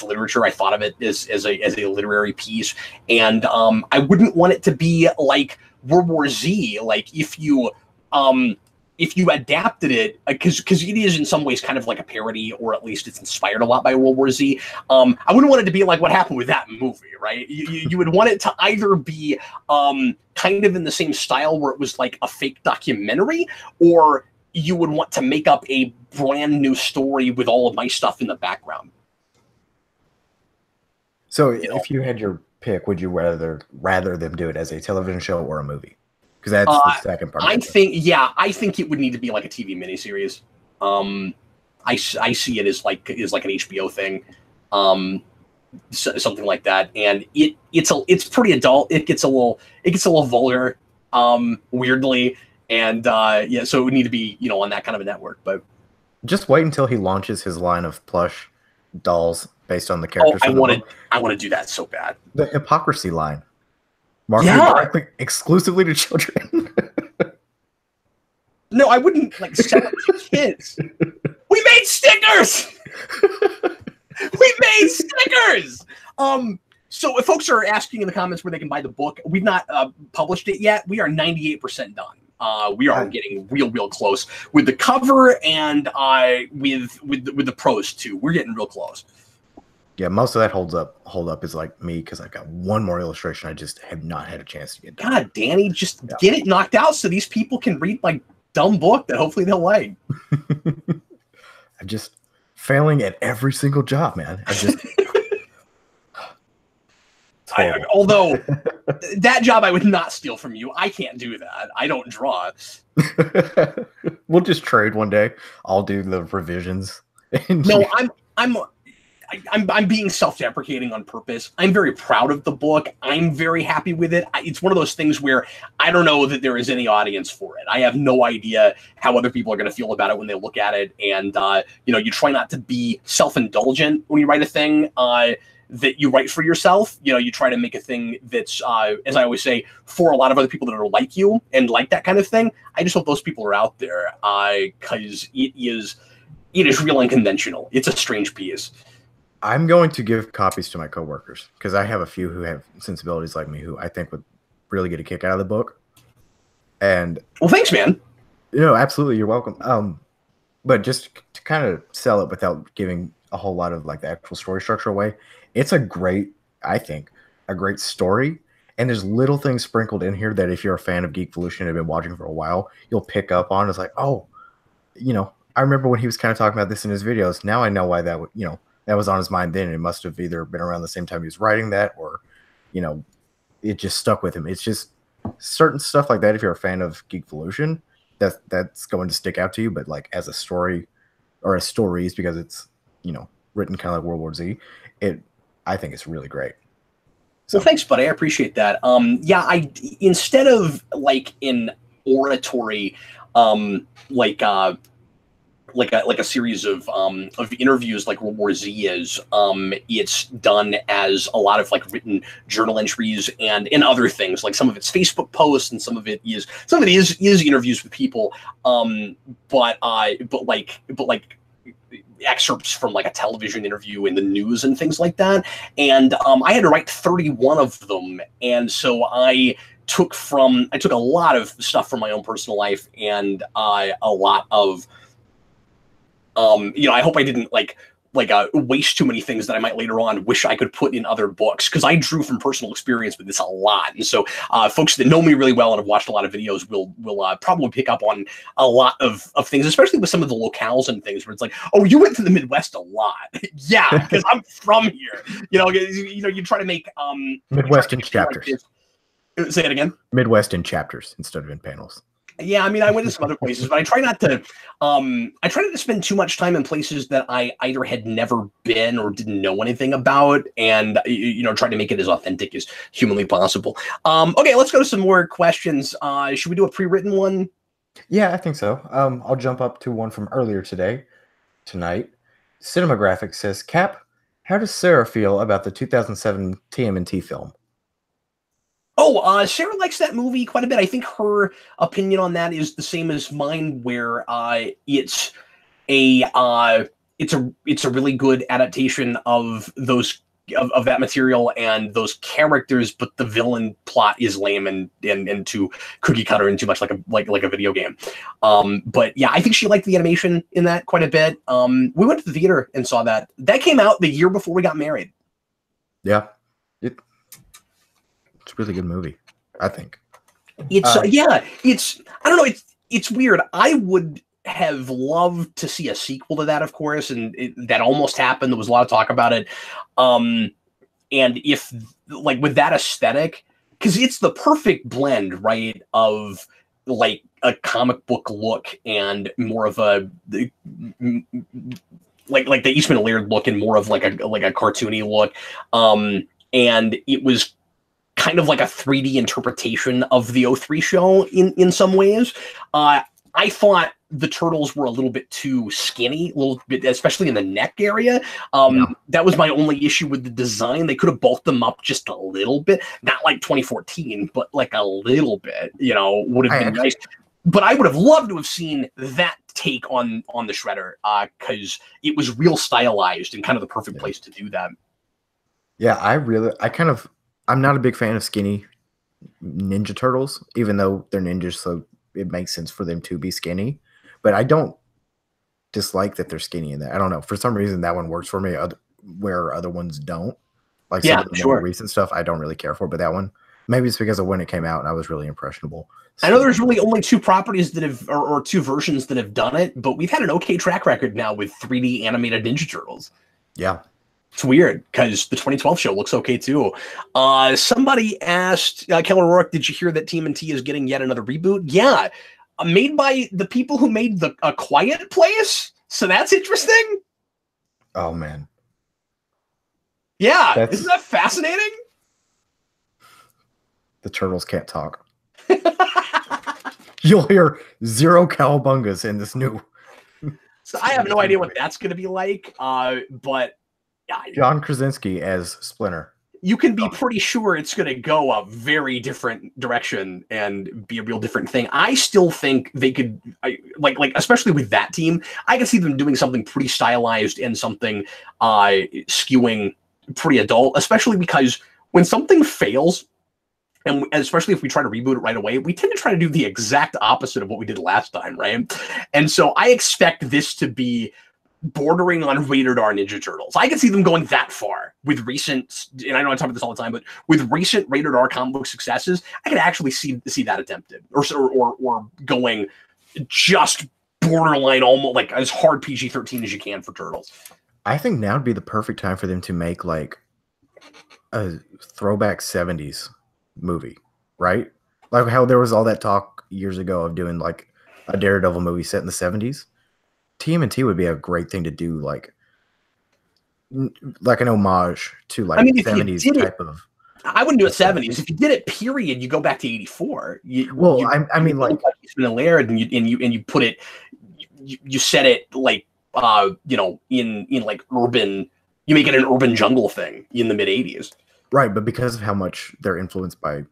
literature. I thought of it as a literary piece, and I wouldn't want it to be like World War Z. Like if you adapted it, because it is in some ways kind of like a parody, or at least it's inspired a lot by World War Z. I wouldn't want it to be like what happened with that movie, right? You would want it to either be kind of in the same style where it was like a fake documentary, or you would want to make up a brand new story with all of my stuff in the background. So if you had your pick, would you rather them do it as a television show or a movie? Because that's the second part. I think it would need to be like a TV miniseries. I see it as like an HBO thing, something like that. And it's pretty adult. It gets a little vulgar, weirdly, and so it would need to be on that kind of a network. But just wait until he launches his line of plush dolls based on the characters. I want to do that so bad. The hypocrisy line. Marketed directly exclusively to children. No, I wouldn't like sell it to kids. We made stickers. We made stickers. So if folks are asking in the comments where they can buy the book, we've not published it yet. We are 98% done. We are getting real close with the cover and with the prose too. We're getting real close. Yeah, most of that hold up is like me because I've got one more illustration I just have not had a chance to get done. God, Danny, just get it knocked out so these people can read my dumb book that hopefully they'll like. I'm just failing at every single job, man. Although that job I would not steal from you. I can't do that. I don't draw. We'll just trade one day. I'll do the revisions. No, I'm being self-deprecating on purpose. I'm very proud of the book. I'm very happy with it. It's one of those things where I don't know that there is any audience for it. I have no idea how other people are going to feel about it when they look at it. And, you try not to be self-indulgent when you write a thing that you write for yourself. You try to make a thing that's, as I always say, for a lot of other people that are like you and like that kind of thing. I just hope those people are out there because it is real unconventional. It's a strange piece. I'm going to give copies to my coworkers because I have a few who have sensibilities like me who I think would really get a kick out of the book. And well, thanks, man. Absolutely, you're welcome. But just to kind of sell it without giving a whole lot of like the actual story structure away, it's I think, a great story. And there's little things sprinkled in here that if you're a fan of Geekvolution and have been watching for a while, you'll pick up on. It's like, oh, I remember when he was kind of talking about this in his videos. Now I know why that would, that was on his mind then. It must have either been around the same time he was writing that or, it just stuck with him. It's just certain stuff like that. If you're a fan of Geekvolution, that's going to stick out to you. But like as a story or as stories, because it's, written kind of like World War Z, I think it's really great. So. Well, thanks, buddy. I appreciate that. I instead of like in oratory, like a series of interviews like World War Z is, it's done as a lot of like written journal entries and other things. Like some of it's Facebook posts and some of it is interviews with people. But excerpts from like a television interview in the news and things like that. And I had to write 31 of them. And so I took a lot of stuff from my own personal life and a lot of, I hope I didn't waste too many things that I might later on wish I could put in other books, because I drew from personal experience with this a lot. And so folks that know me really well and have watched a lot of videos will probably pick up on a lot of things, especially with some of the locales and things where it's like, oh, you went to the Midwest a lot. Yeah, because I'm from here. You try to make Midwest in chapters. Like say it again. Midwest in chapters instead of in panels. Yeah, I mean, I went to some other places, but I try not to spend too much time in places that I either had never been or didn't know anything about, and try to make it as authentic as humanly possible. Okay, let's go to some more questions. Should we do a pre-written one? Yeah, I think so. I'll jump up to one from earlier tonight. Cinematographic says, Cap, how does Sarah feel about the 2007 TMNT film? Oh, Sarah likes that movie quite a bit. I think her opinion on that is the same as mine, where it's a really good adaptation of those of that material and those characters, but the villain plot is lame and too cookie cutter and too much like a video game. But yeah, I think she liked the animation in that quite a bit. We went to the theater and saw that. That came out the year before we got married. Yeah. It's a really good movie, I think. It's I don't know. It's weird. I would have loved to see a sequel to that, of course, and that almost happened. There was a lot of talk about it. And if like with that aesthetic, because it's the perfect blend, right, of like a comic book look and more of a like the Eastman and Laird look and more of like a cartoony look. And it was kind of like a 3D interpretation of the O3 show in some ways. I thought the turtles were a little bit too skinny, a little bit, especially in the neck area. That was my only issue with the design. They could have bulked them up just a little bit, not like 2014, but like a little bit, would have been nice. But I would have loved to have seen that take on the Shredder, because it was real stylized and kind of the perfect place to do that. Yeah, I'm not a big fan of skinny Ninja Turtles, even though they're ninjas, so it makes sense for them to be skinny. But I don't dislike that they're skinny in that. I don't know. For some reason, that one works for me, where other ones don't. Like some of the more recent stuff, I don't really care for. But that one, maybe it's because of when it came out and I was really impressionable. So, I know there's really only 2 properties that have, or 2 versions that have done it, but we've had an okay track record now with 3D animated Ninja Turtles. Yeah. It's weird because the 2012 show looks okay too. Somebody asked, Keller Rourke, did you hear that TMNT is getting yet another reboot? Yeah. Made by the people who made A Quiet Place. So that's interesting. Oh, man. Yeah. Isn't that fascinating? The turtles can't talk. You'll hear 0 cowabungas in this new. So I have no idea what that's going to be like. But John Krasinski as Splinter. You can be pretty sure it's going to go a very different direction and be a real different thing. I still think they could, like especially with that team, I can see them doing something pretty stylized and something skewing pretty adult, especially because when something fails, and especially if we try to reboot it right away, we tend to try to do the exact opposite of what we did last time, right? And so I expect this to be bordering on rated R Ninja Turtles. I can see them going that far with recent, and I know I talk about this all the time, but with recent rated R comic book successes, I can actually see that attempted, or going just borderline, almost like as hard PG-13 as you can for Turtles. I think now would be the perfect time for them to make like a throwback 70s movie, right? Like how there was all that talk years ago of doing like a Daredevil movie set in the 70s. TMNT would be a great thing to do, like an homage to like 70s type of. I wouldn't do it 70s. If you did it, period, you go back to 84. I mean, like Eastman and Laird, and you put it, you set it like in like urban. You make it an urban jungle thing in the mid 80s. Right, but because of how much they're influenced by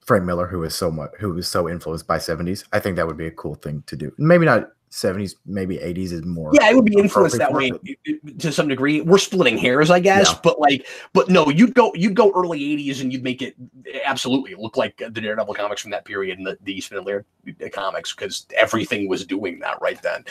Frank Miller, who is so influenced by 70s, I think that would be a cool thing to do. Maybe not 70s, maybe 80s is more. Yeah, it would be influenced that way to some degree. We're splitting hairs, I guess, yeah. but no, you'd go early 80s and you'd make it absolutely look like the Daredevil comics from that period and the Eastman and Laird comics, because everything was doing that right then.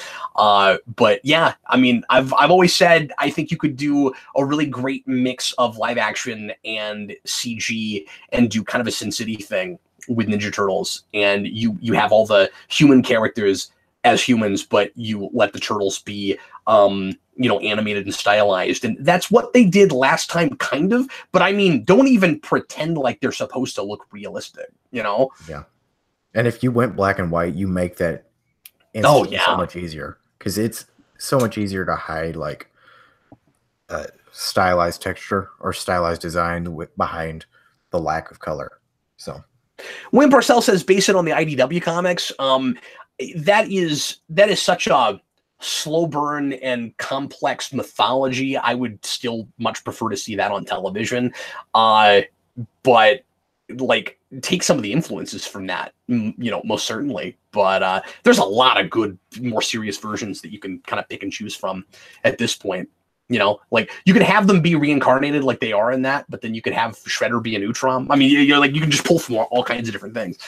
But yeah, I mean, I've always said I think you could do a really great mix of live action and CG and do kind of a Sin City thing with Ninja Turtles, and you have all the human characters as humans, but you let the turtles be, animated and stylized. And that's what they did last time, kind of. But I mean, don't even pretend like they're supposed to look realistic, Yeah. And if you went black and white, you make that so much easier, because it's so much easier to hide like stylized texture or stylized design behind the lack of color. So William Parcell says, based it on the IDW comics, that is such a slow burn and complex mythology. I would still much prefer to see that on television. But like take some of the influences from that, most certainly. But there's a lot of good, more serious versions that you can kind of pick and choose from at this point. Like you could have them be reincarnated like they are in that, but then you could have Shredder be a Neutron. I mean, you can just pull from all kinds of different things.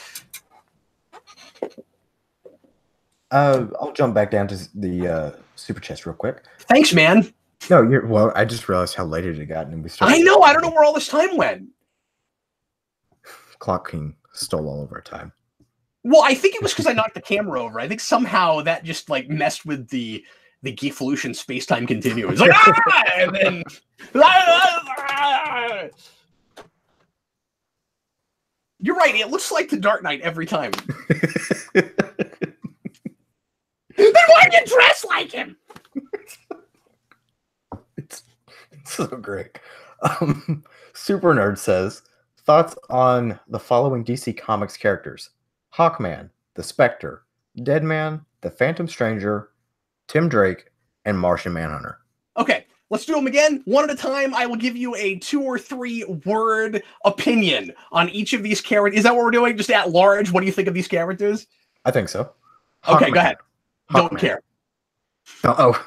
I'll jump back down to the super chest real quick. Thanks, man. No, I just realized how late it had gotten, and we started. I know. I don't know where all this time went. Clock King stole all of our time. Well, I think it was because I knocked the camera over. I think somehow that just like messed with the Geevolution space-time continuum. It's like and then You're right. It looks like the Dark Knight every time. Then why are you dressed like him? It's so great. Super Nerd says, thoughts on the following DC Comics characters: Hawkman, the Spectre, Deadman, the Phantom Stranger, Tim Drake, and Martian Manhunter. Okay, let's do them again. One at a time. I will give you a 2 or 3 word opinion on each of these characters. Is that what we're doing? Just at large, what do you think of these characters? I think so. Okay, go ahead. Don't care. Oh,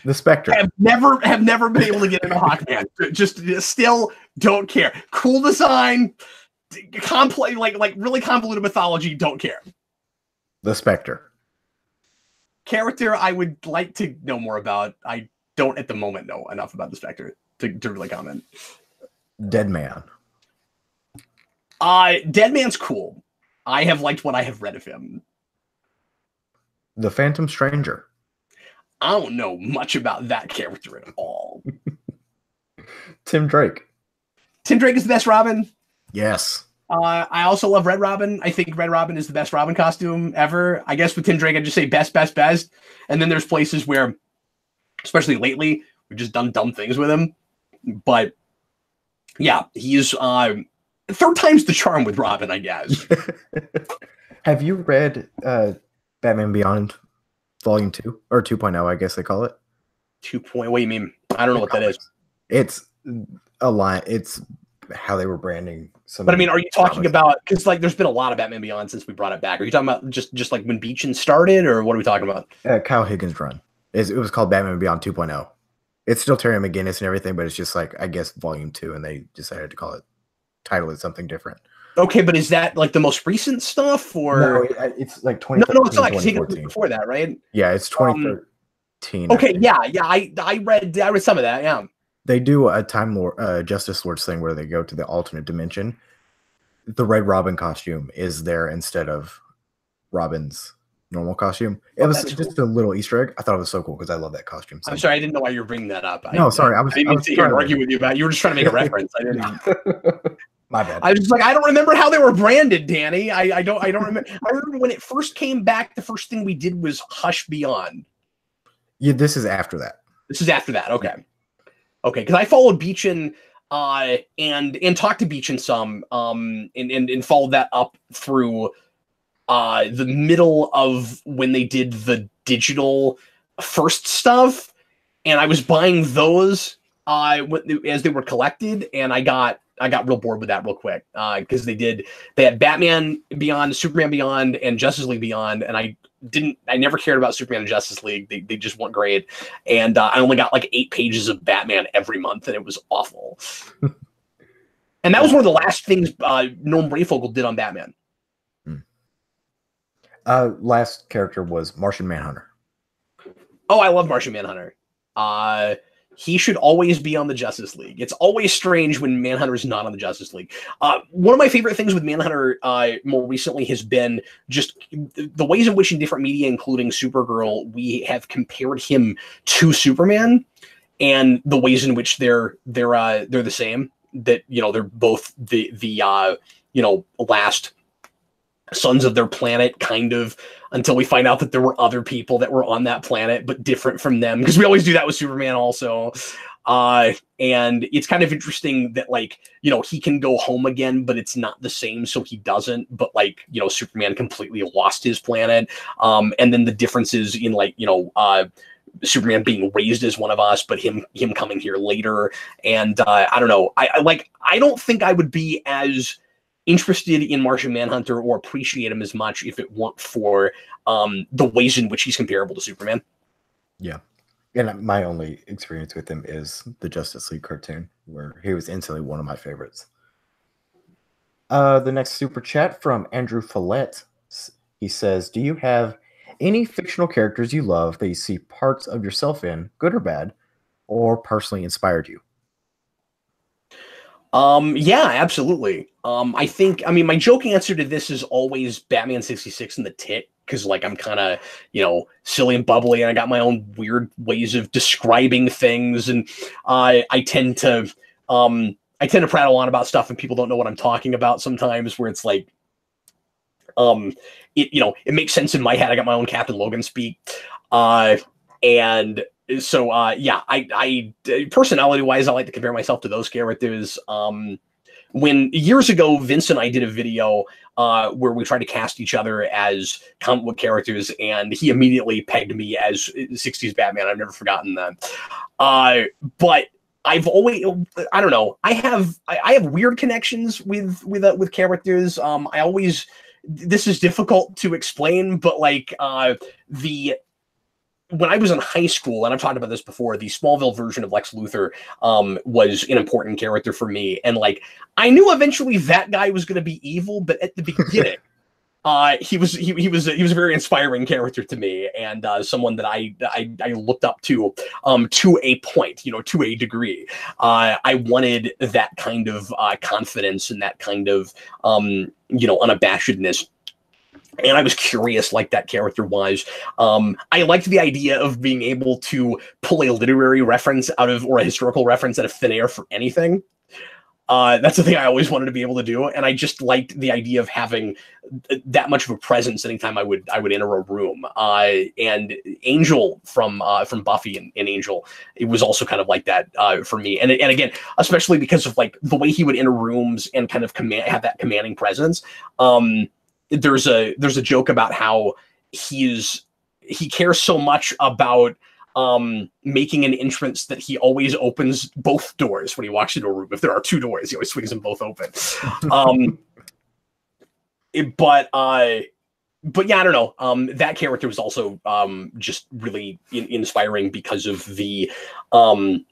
the Spectre. Have never been able to get into Hawkman. Just still don't care. Cool design. complex, like really convoluted mythology, don't care. The Spectre. Character I would like to know more about. I don't at the moment know enough about the Spectre to really comment. Dead Man. Dead Man's cool. I have liked what I have read of him. The Phantom Stranger. I don't know much about that character at all. Tim Drake. Tim Drake is the best Robin. Yes. I also love Red Robin. I think Red Robin is the best Robin costume ever. I guess with Tim Drake, I'd just say best. And then there's places where, especially lately, we've just done dumb things with him. But yeah, he's third time's the charm with Robin, I guess. Have you read Batman Beyond Volume 2 or 2.0, I guess they call it? 2.0. What do you mean? I don't know what that is. It's a line. It's how they were branding. But I mean, are you talking about, because like there's been a lot of Batman Beyond since we brought it back. Are you talking about just like when Beechin started, or what are we talking about? Kyle Higgins' run. It was called Batman Beyond 2.0. It's still Terry McGinnis and everything, but it's just like, I guess, Volume 2, and they decided to title it something different. Okay, but is that like the most recent stuff, or no? It's like 2013. No, it's not like Higgins before that, right? Yeah, it's 2013. Okay, yeah, I read some of that. Yeah. They do a Time Lord, Justice Lords thing where they go to the alternate dimension. The Red Robin costume is there instead of Robin's normal costume. It was just a little Easter egg. I thought it was so cool because I love that costume. I'm sorry, I didn't know why you were bringing that up. No, sorry, I didn't sit here and argue with you about it. You were just trying to make a reference. I didn't. My bad. I was just like, I don't remember how they were branded, Danny. I don't remember. I remember when it first came back, the first thing we did was Hush Beyond. Yeah, this is after that. This is after that. Okay. Okay, because I followed Beechin and talked to Beechin some and followed that up through the middle of when they did the digital first stuff, and I was buying those as they were collected, and I got real bored with that real quick because they had Batman Beyond, Superman Beyond, and Justice League Beyond, and I never cared about Superman and Justice League. They just weren't great. And I only got like 8 pages of Batman every month, and it was awful. And that was one of the last things Norm Brayfogle did on Batman. Last character was Martian Manhunter. Oh, I love Martian Manhunter. He should always be on the Justice League. It's always strange when Manhunter is not on the Justice League. One of my favorite things with Manhunter more recently has been just the ways in which in different media, including Supergirl, we have compared him to Superman, and the ways in which they're the same. That they're both the last sons of their planet, kind of, until we find out that there were other people that were on that planet but different from them, because we always do that with Superman also. And it's kind of interesting that he can go home again, but it's not the same, so he doesn't. But Superman completely lost his planet, and then the differences in Superman being raised as one of us, but him coming here later. And I don't know, I don't think I would be as interested in Martian Manhunter or appreciate him as much if it weren't for the ways in which he's comparable to Superman. Yeah. And my only experience with him is the Justice League cartoon, where he was instantly one of my favorites. The next super chat from Andrew Follett. He says, do you have any fictional characters you love that you see parts of yourself in, good or bad, or personally inspired you? Yeah, absolutely. I mean, my joke answer to this is always Batman 66 and the Tick, because I'm kind of, silly and bubbly, and I got my own weird ways of describing things, and I tend to prattle on about stuff and people don't know what I'm talking about sometimes, where it's it makes sense in my head. I got my own Captain Logan speak. And so, yeah, I personality wise, I like to compare myself to those characters. When years ago, Vince and I did a video where we tried to cast each other as comic book characters, and he immediately pegged me as 60s Batman. I've never forgotten that. But I've always, I don't know, I have weird connections with characters. This is difficult to explain, but when I was in high school, and I've talked about this before, the Smallville version of Lex Luthor was an important character for me. And like, I knew eventually that guy was going to be evil, but at the beginning, he was a very inspiring character to me, and someone that I looked up to a point, to a degree. I wanted that kind of confidence and that kind of unabashedness. And I was curious, like that character was. I liked the idea of being able to pull a literary reference out of, or a historical reference out of thin air for anything. That's the thing I always wanted to be able to do, and I just liked the idea of having that much of a presence anytime I would enter a room. And Angel from Buffy and Angel, it was also kind of like that for me. And again, especially because of like the way he would enter rooms and kind of have that commanding presence. There's a joke about how he cares so much about making an entrance that he always opens both doors when he walks into a room. If there are two doors, he always swings them both open. But yeah, I don't know. That character was also just really inspiring because of the kind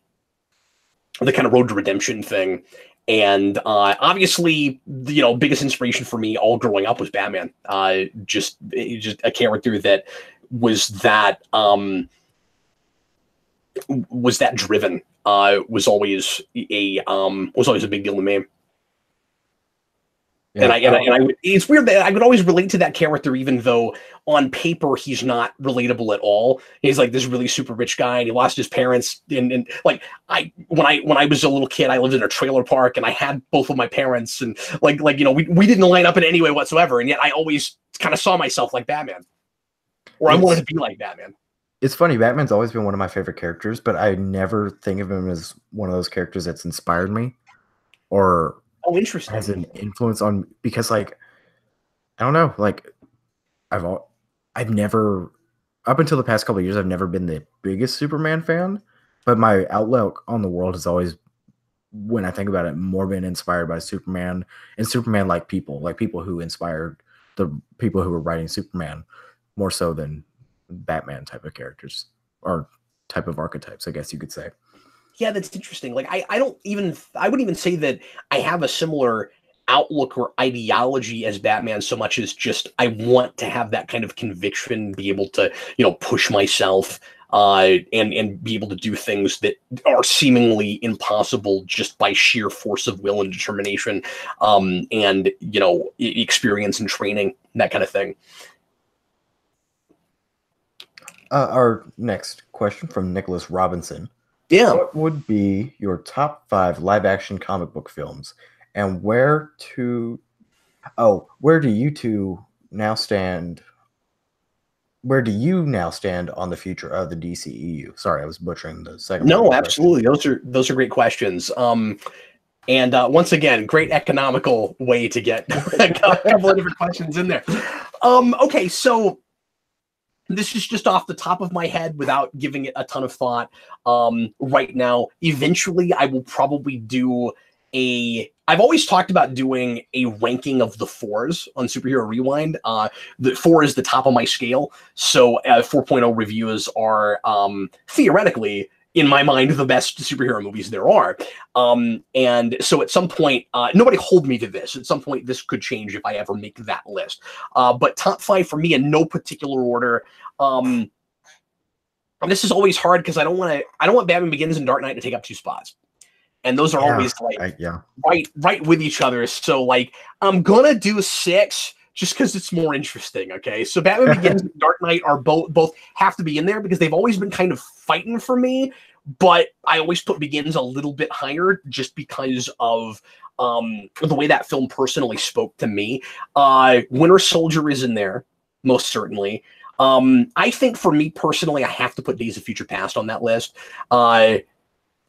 of road to redemption thing. And obviously, biggest inspiration for me all growing up was Batman. Just a character that was that driven. Was always a big deal to me. Yeah. It's weird that I would always relate to that character, even though on paper he's not relatable at all. He's like this really super rich guy, and he lost his parents. And like when I was a little kid, I lived in a trailer park, and I had both of my parents, and we didn't line up in any way whatsoever. And yet I always kind of saw myself like Batman, or I wanted to be like Batman. It's funny, Batman's always been one of my favorite characters, but I never think of him as one of those characters that's inspired me or interesting. Has an influence on, because like, I don't know, like I've never, up until the past couple of years, I've never been the biggest Superman fan, but my outlook on the world has always, when I think about it, more been inspired by Superman, and Superman like people who inspired the people who were writing Superman more so than Batman type of characters or type of archetypes, I guess you could say. Yeah, that's interesting. Like I wouldn't even say that I have a similar outlook or ideology as Batman so much as just I want to have that kind of conviction, be able to, push myself and be able to do things that are seemingly impossible just by sheer force of will and determination, and experience and training, that kind of thing. Our next question from Nicholas Robinson. Yeah. What would be your top 5 live-action comic book films, and where do you two now stand? Where do you now stand on the future of the DCEU? Sorry, I was butchering the second. No, absolutely. Those are great questions. And once again, great economical way to get a couple of different questions in there. Okay, so this is just off the top of my head without giving it a ton of thought right now. Eventually, I will probably do I've always talked about doing a ranking of the 4s on Superhero Rewind. The 4 is the top of my scale. So 4.0 reviews are theoretically, in my mind, the best superhero movies there are. And so at some point, nobody hold me to this. At some point, this could change if I ever make that list. But top 5 for me in no particular order. This is always hard because I don't want Batman Begins and Dark Knight to take up 2 spots. And those are always right with each other. So like, I'm gonna do 6 just because it's more interesting. Okay, so Batman Begins and Dark Knight are both have to be in there because they've always been kind of fighting for me. But I always put Begins a little bit higher just because of the way that film personally spoke to me. Winter Soldier is in there, most certainly. I think for me personally, I have to put Days of Future Past on that list.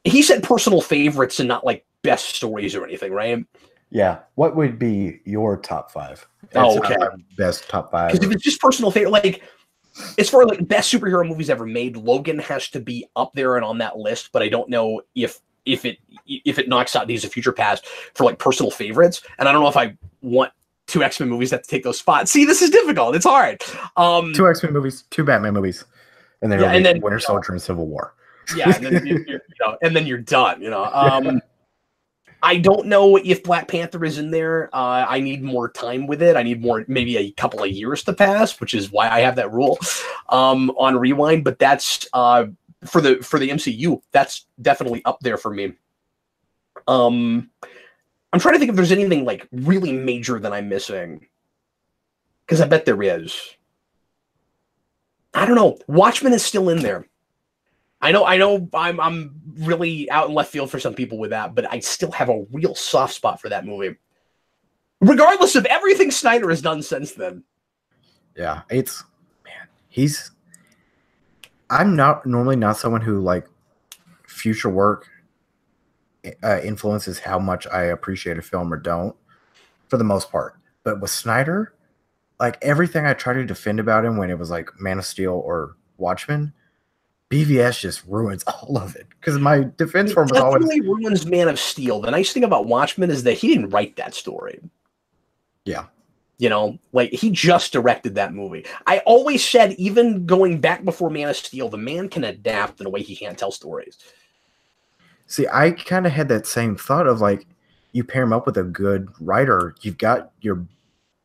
He said personal favorites and not like best stories or anything, right? Yeah. What would be your top 5? Okay. Best top 5. Because if it's just personal favorite, like as far as like best superhero movies ever made, Logan has to be up there and on that list. But I don't know if it knocks out Days of Future Past for like personal favorites. And I don't know if I want 2 X-Men movies that have to take those spots. See, this is difficult. It's hard. 2 X-Men movies, 2 Batman movies. And then Yeah, it'll and be then Winter Soldier and Civil War. yeah, and then and then you're done. I don't know if Black Panther is in there. I need more time with it. I need maybe a couple of years to pass, which is why I have that rule on Rewind. But that's for the MCU. That's definitely up there for me. I'm trying to think if there's anything like really major that I'm missing, because I bet there is. I don't know. Watchmen is still in there. I know I'm really out in left field for some people with that, but I still have a real soft spot for that movie. Regardless of everything Snyder has done since then. Yeah, I'm not normally not someone who like future work influences how much I appreciate a film or don't, for the most part. But with Snyder, like everything I try to defend about him when it was like Man of Steel or Watchmen, BVS just ruins all of it. Because my defense for him was always definitely ruins Man of Steel. The nice thing about Watchmen is that he didn't write that story. Yeah. Like he just directed that movie. I always said, even going back before Man of Steel, the man can adapt in a way he can't tell stories. See, I kind of had that same thought of like, you pair him up with a good writer, you've got your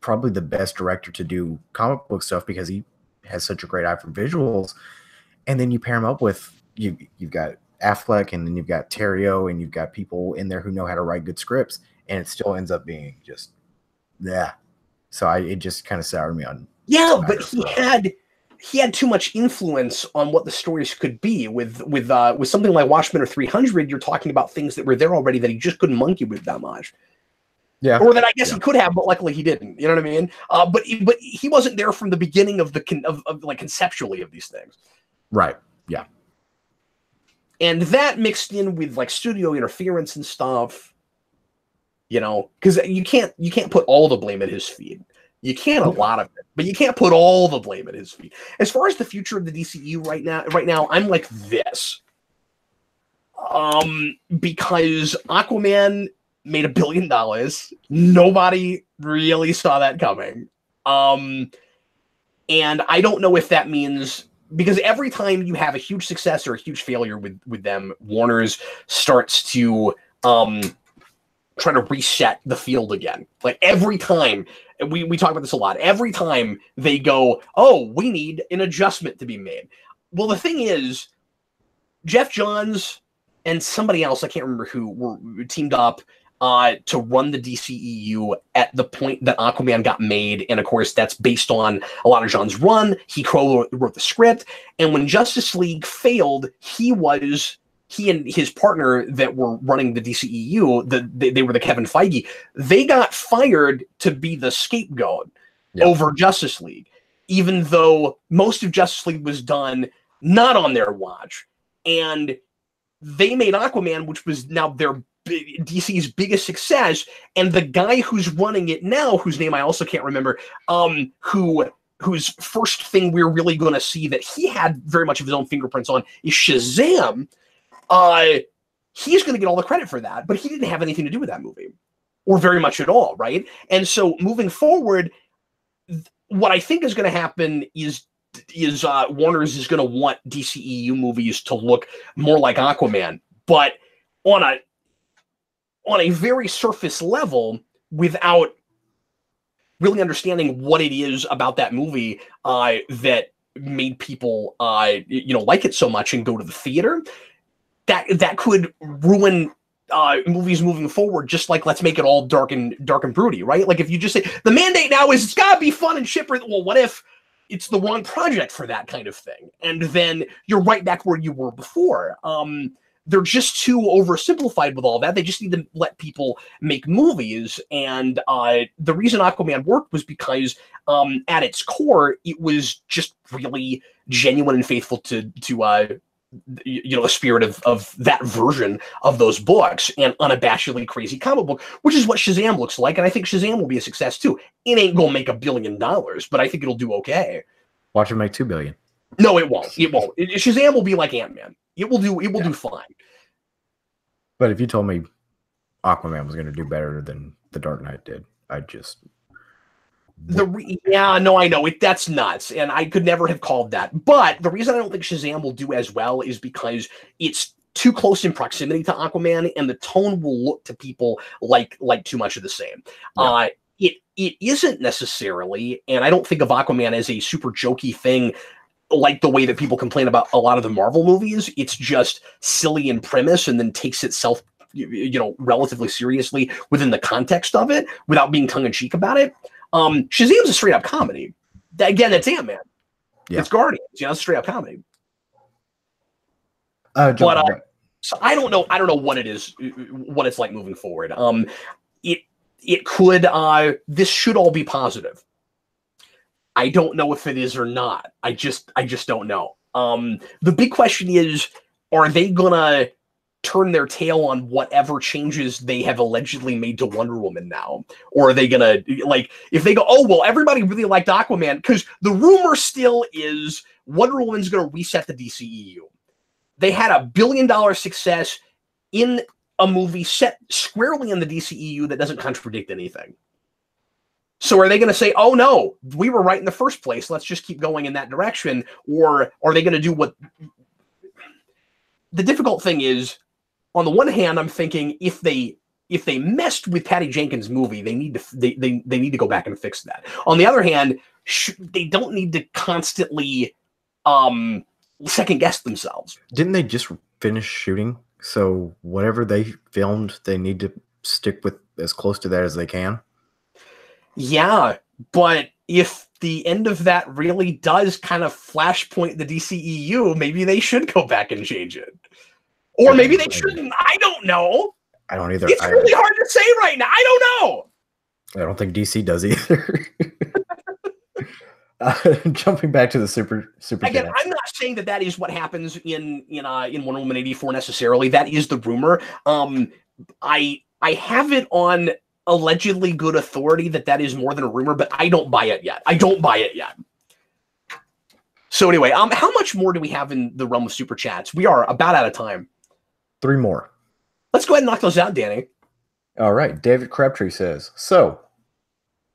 probably the best director to do comic book stuff because he has such a great eye for visuals. And then you pair him up with you've got Affleck, and then you've got Terrio, and you've got people in there who know how to write good scripts, and it still ends up being just So it just kind of soured me on. Yeah, but he had too much influence on what the stories could be. With something like Watchmen or 300, you're talking about things that were there already that he just couldn't monkey with that much. Yeah, or that I guess he could have, but luckily he didn't. You know what I mean? But he wasn't there from the beginning of like conceptually of these things. Right. Yeah. And that mixed in with like studio interference and stuff, because you can't put all the blame at his feet. You can't a lot of it, but you can't put all the blame at his feet. As far as the future of the DCU right now, I'm like this. Because Aquaman made $1 billion. Nobody really saw that coming. And I don't know if that means, because every time you have a huge success or a huge failure with them, Warner's starts to try to reset the field again. Like every time, we talk about this a lot, every time they go, oh, we need an adjustment to be made. Well, the thing is, Jeff Johns and somebody else, I can't remember who, were teamed up to run the DCEU at the point that Aquaman got made. And of course, that's based on a lot of John's run. He wrote the script. And when Justice League failed, he and his partner that were running the DCEU, they were the Kevin Feige, they got fired to be the scapegoat over Justice League, even though most of Justice League was done not on their watch. And they made Aquaman, which was now their DC's biggest success, and the guy who's running it now, whose name I also can't remember, whose first thing we're really going to see that he had very much of his own fingerprints on is Shazam. He's going to get all the credit for that, but he didn't have anything to do with that movie, or very much at all, right? And so moving forward, what I think is going to happen is Warner's is going to want DCEU movies to look more like Aquaman, but on a very surface level, without really understanding what it is about that movie that made people like it so much and go to the theater. That could ruin movies moving forward. Just like, let's make it all dark and broody, right? Like if you just say the mandate now is it's gotta be fun and chipper. Well, what if it's the wrong project for that kind of thing? And then you're right back where you were before. They're just too oversimplified with all that. They just need to let people make movies. And the reason Aquaman worked was because at its core, it was just really genuine and faithful to the spirit of that version of those books, and unabashedly crazy comic book, which is what Shazam looks like. And I think Shazam will be a success too. It ain't gonna make $1 billion, but I think it'll do okay. Watch it make $2 billion. No, it won't. It won't. Shazam will be like Ant-Man. It will do fine. But if you told me Aquaman was going to do better than The Dark Knight did, I'd just Yeah, no, I know that's nuts, and I could never have called that. But the reason I don't think Shazam will do as well is because it's too close in proximity to Aquaman, and the tone will look to people like too much of the same. Yeah. It isn't necessarily, and I don't think of Aquaman as a super jokey thing like the way that people complain about a lot of the Marvel movies. It's just silly in premise and then takes itself, relatively seriously within the context of it without being tongue-in-cheek about it. Shazam's a straight-up comedy. Again, it's Ant-Man. Yeah. It's Guardians. It's straight-up comedy. So I don't know what it is, what it's like moving forward. It could. This should all be positive. I don't know if it is or not. I just don't know. The big question is, are they gonna turn their tail on whatever changes they have allegedly made to Wonder Woman now? Or are they gonna, like, if they go, oh, well, everybody really liked Aquaman, because the rumor still is Wonder Woman's gonna reset the DCEU. They had a $1 billion success in a movie set squarely in the DCEU that doesn't contradict anything. So are they going to say, oh, no, we were right in the first place, let's just keep going in that direction? Or are they going to do what... The difficult thing is, on the one hand, I'm thinking if they messed with Patty Jenkins' movie, they need to go back and fix that. On the other hand, they don't need to constantly second guess themselves. Didn't they just finish shooting? So whatever they filmed, they need to stick with as close to that as they can. Yeah, but if the end of that really does kind of flashpoint the DCEU, maybe they should go back and change it. Or maybe they shouldn't. I don't know. I don't either. It's really hard to say right now. I don't know. I don't think DC does either. Jumping back to the super again, I'm not saying that is what happens in Wonder Woman 84 necessarily. That is the rumor. I have it on allegedly good authority that is more than a rumor, but I don't buy it yet. So anyway, how much more do we have in the realm of super chats? We are about out of time. 3 more. Let's go ahead and knock those out, Danny. All right. David Crabtree says, so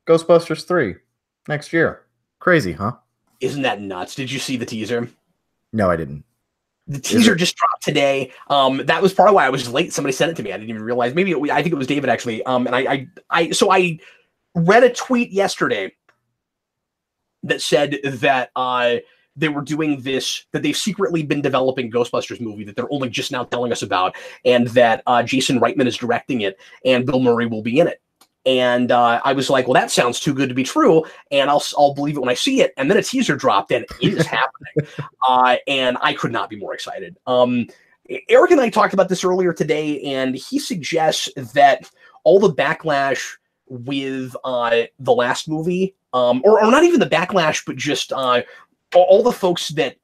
Ghostbusters 3 next year. Crazy, huh? Isn't that nuts? Did you see the teaser? No, I didn't. The teaser just dropped today. That was part of why I was late. Somebody sent it to me. I didn't even realize. I think it was David actually. And I read a tweet yesterday that said that they were doing this, that they've secretly been developing Ghostbusters movie that they're only just now telling us about, and that Jason Reitman is directing it and Bill Murray will be in it. And I was like, well, that sounds too good to be true, and I'll believe it when I see it. And then a teaser dropped, and it is happening. And I could not be more excited. Eric and I talked about this earlier today, and he suggests that all the backlash with the last movie, or not even the backlash, but just all the folks that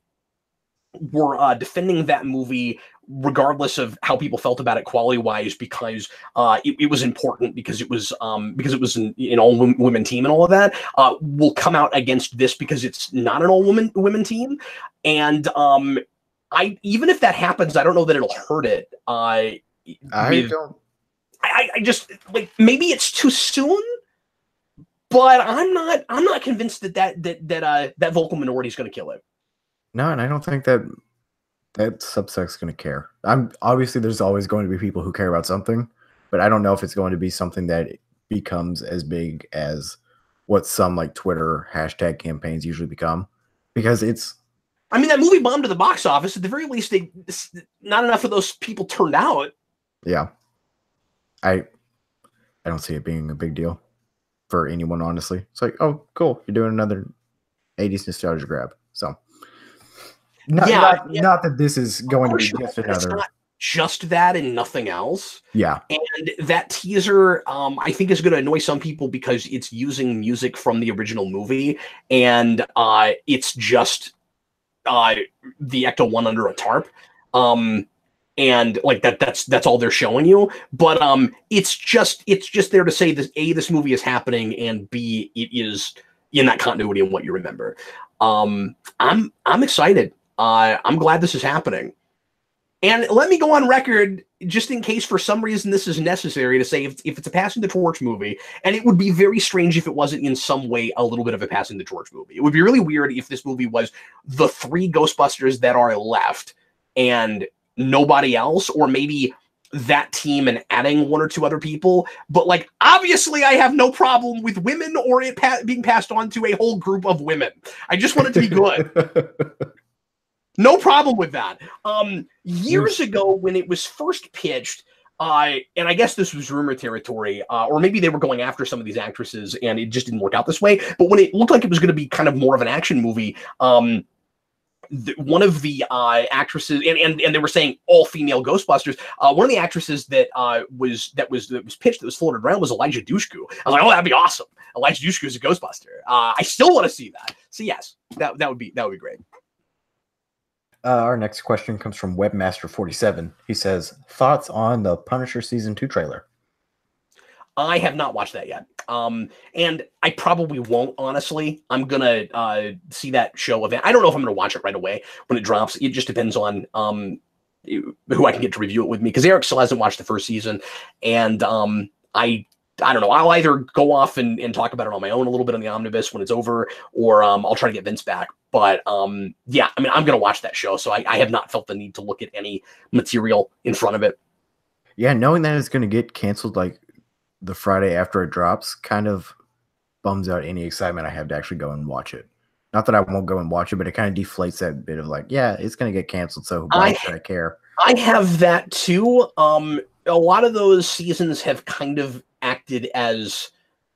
were defending that movie, regardless of how people felt about it quality-wise, because it was important, because it was an all-women team and all of that, will come out against this because it's not an all-women team. And even if that happens, I don't know that it'll hurt it. I just, like, maybe it's too soon, but I'm not convinced that vocal minority is going to kill it. No, and I don't think that subsect's going to care. Obviously there's always going to be people who care about something, but I don't know if it's going to be something that becomes as big as what some like Twitter hashtag campaigns usually become, because that movie bombed to the box office. At the very least, not enough of those people turned out. Yeah. I don't see it being a big deal for anyone, honestly. It's like, oh, cool, you're doing another 80s nostalgia grab. So not that this is going to be just another. It's not just that and nothing else. Yeah. And that teaser, I think, is going to annoy some people because it's using music from the original movie, and it's just the Ecto-1 under a tarp. And like that's all they're showing you. But it's just there to say that A, this movie is happening, and B, it is in that continuity of what you remember. I'm excited. I'm glad this is happening. And let me go on record, just in case for some reason this is necessary, to say if it's a Passing the Torch movie, and it would be very strange if it wasn't in some way a little bit of a Passing the Torch movie. It would be really weird if this movie was the 3 Ghostbusters that are left and nobody else, or maybe that team and adding 1 or 2 other people. But like, obviously I have no problem with women or it being passed on to a whole group of women. I just want it to be good. No problem with that. Years ago, when it was first pitched, and I guess this was rumor territory, or maybe they were going after some of these actresses, and it just didn't work out this way. But when it looked like it was going to be kind of more of an action movie, one of the actresses, and they were saying all female Ghostbusters. One of the actresses that was pitched, that was floated around, was Elijah Dushku. I was like, oh, that'd be awesome. Elijah Dushku is a Ghostbuster. I still want to see that. So yes, that would be great. Our next question comes from Webmaster47. He says, thoughts on the Punisher Season 2 trailer? I have not watched that yet. And I probably won't, honestly. I'm going to see that show event. I don't know if I'm going to watch it right away when it drops. It just depends on who I can get to review it with me, because Eric still hasn't watched the first season. And I don't know. I'll either go off and talk about it on my own a little bit on the Omnibus when it's over, or I'll try to get Vince back. But yeah, I mean, I'm going to watch that show, so I have not felt the need to look at any material in front of it. Yeah, knowing that it's going to get canceled like the Friday after it drops kind of bums out any excitement I have to actually go and watch it. Not that I won't go and watch it, but it kind of deflates that bit of like, yeah, it's going to get canceled, so why should I care? I have that too. A lot of those seasons have kind of acted as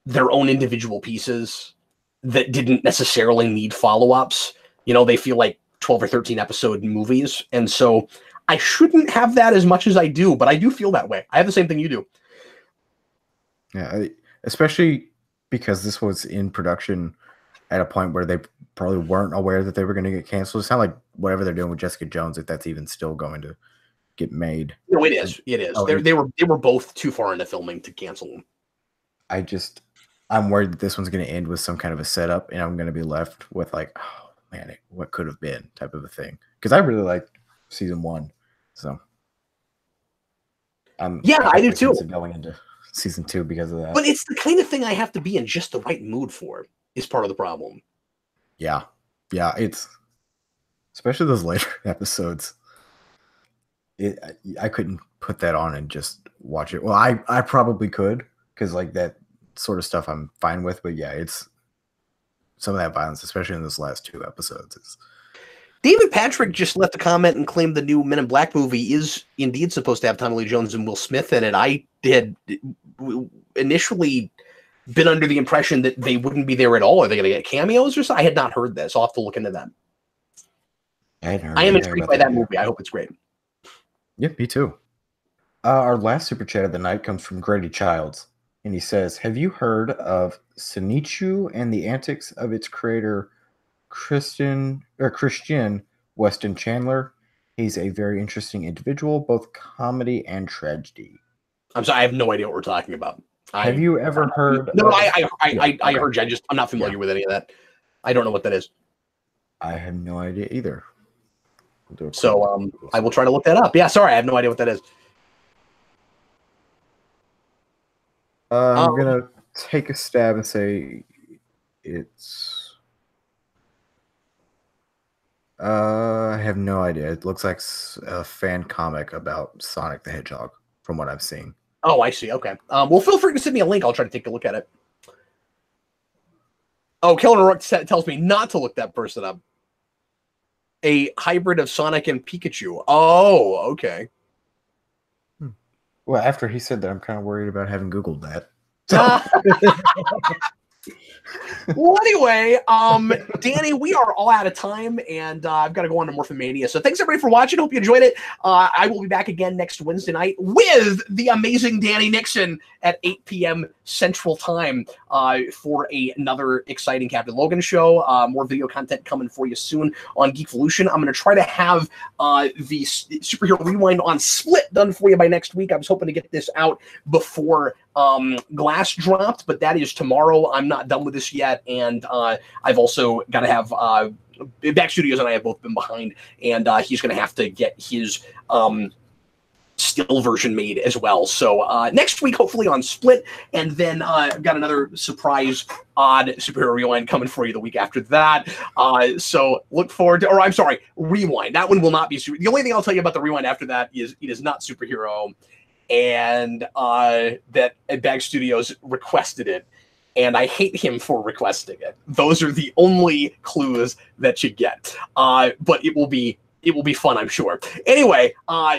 their own individual pieces that didn't necessarily need follow-ups. You know, they feel like 12 or 13 episode movies. And so I shouldn't have that as much as I do, but I do feel that way. I have the same thing you do. Yeah, especially because this was in production at a point where they probably weren't aware that they were going to get canceled. It's not like whatever they're doing with Jessica Jones, if that's even still going to get made. No, it is. It is. Oh, they were both too far into filming to cancel them. I'm worried that this one's going to end with some kind of a setup, and I'm going to be left with like, oh man, what could have been type of a thing. Because I really liked season 1, so yeah, I do too. Going into season 2 because of that. But it's the kind of thing I have to be in just the right mood for. Is part of the problem. Yeah, it's especially those later episodes. I couldn't put that on and just watch it. Well, I probably could, because like that sort of stuff I'm fine with. But yeah, it's some of that violence, especially in those last 2 episodes. David Patrick just left a comment and claimed the new Men in Black movie is indeed supposed to have Tommy Lee Jones and Will Smith in it. I had initially been under the impression that they wouldn't be there at all. Are they going to get cameos or something? I had not heard this. I'll have to look into that. I am intrigued by that movie. I hope it's great. Yep, me too. Our last super chat of the night comes from Grady Childs, and he says, have you heard of Shinichu and the antics of its creator, Christian Weston Chandler? He's a very interesting individual, both comedy and tragedy. I'm sorry, I have no idea what we're talking about. Have you ever heard? No, I heard you. I'm not familiar with any of that. I don't know what that is. I have no idea either. So I will try to look that up. Yeah, sorry, I have no idea what that is. I'm gonna take a stab and say it's. I have no idea. It looks like a fan comic about Sonic the Hedgehog, from what I've seen. Oh, I see. Okay. Well, feel free to send me a link. I'll try to take a look at it. Oh, Kellen Rook tells me not to look that person up. A hybrid of Sonic and Pikachu. Oh, okay. Well, after he said that, I'm kind of worried about having Googled that. Well, anyway, Danny, we are all out of time, and I've got to go on to Morphomania. So thanks, everybody, for watching. Hope you enjoyed it. I will be back again next Wednesday night with the amazing Danny Nixon at 8 p.m. Central Time for another exciting Captain Logan show. More video content coming for you soon on Geekvolution. I'm going to try to have the Superhero Rewind on Split done for you by next week. I was hoping to get this out before Glass dropped, but that is tomorrow. I'm not done with this yet, and I've also got to have Back Studios and I have both been behind, and he's going to have to get his still version made as well. So next week, hopefully on Split, and then I've got another surprise odd superhero rewind coming for you the week after that. So look forward to, or I'm sorry, rewind. That one will not be the only thing I'll tell you about the rewind after that is it is not superhero, and that Bag Studios requested it. And I hate him for requesting it. Those are the only clues that you get. But it will be fun, I'm sure. Anyway,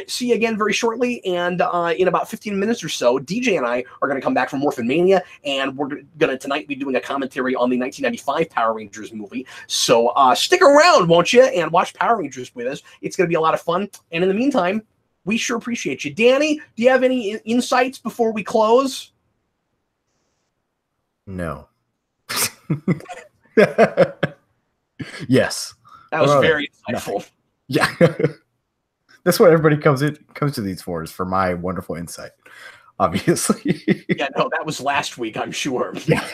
see you again very shortly. And in about 15 minutes or so, DJ and I are going to come back from Morphin Mania. And we're going to tonight be doing a commentary on the 1995 Power Rangers movie. So stick around, won't you? And watch Power Rangers with us. It's going to be a lot of fun. And in the meantime, we sure appreciate you. Danny, do you have any insights before we close? No. Yes. That was very insightful. Yeah. That's what everybody comes to these for, is for my wonderful insight, obviously. Yeah, no, that was last week, I'm sure. Yeah.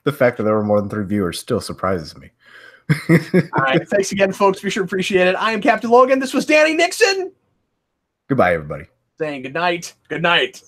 The fact that there were more than 3 viewers still surprises me. All right. Thanks again, folks. We sure appreciate it. I am Captain Logan. This was Danny Nixon. Goodbye, everybody. Saying good night. Good night.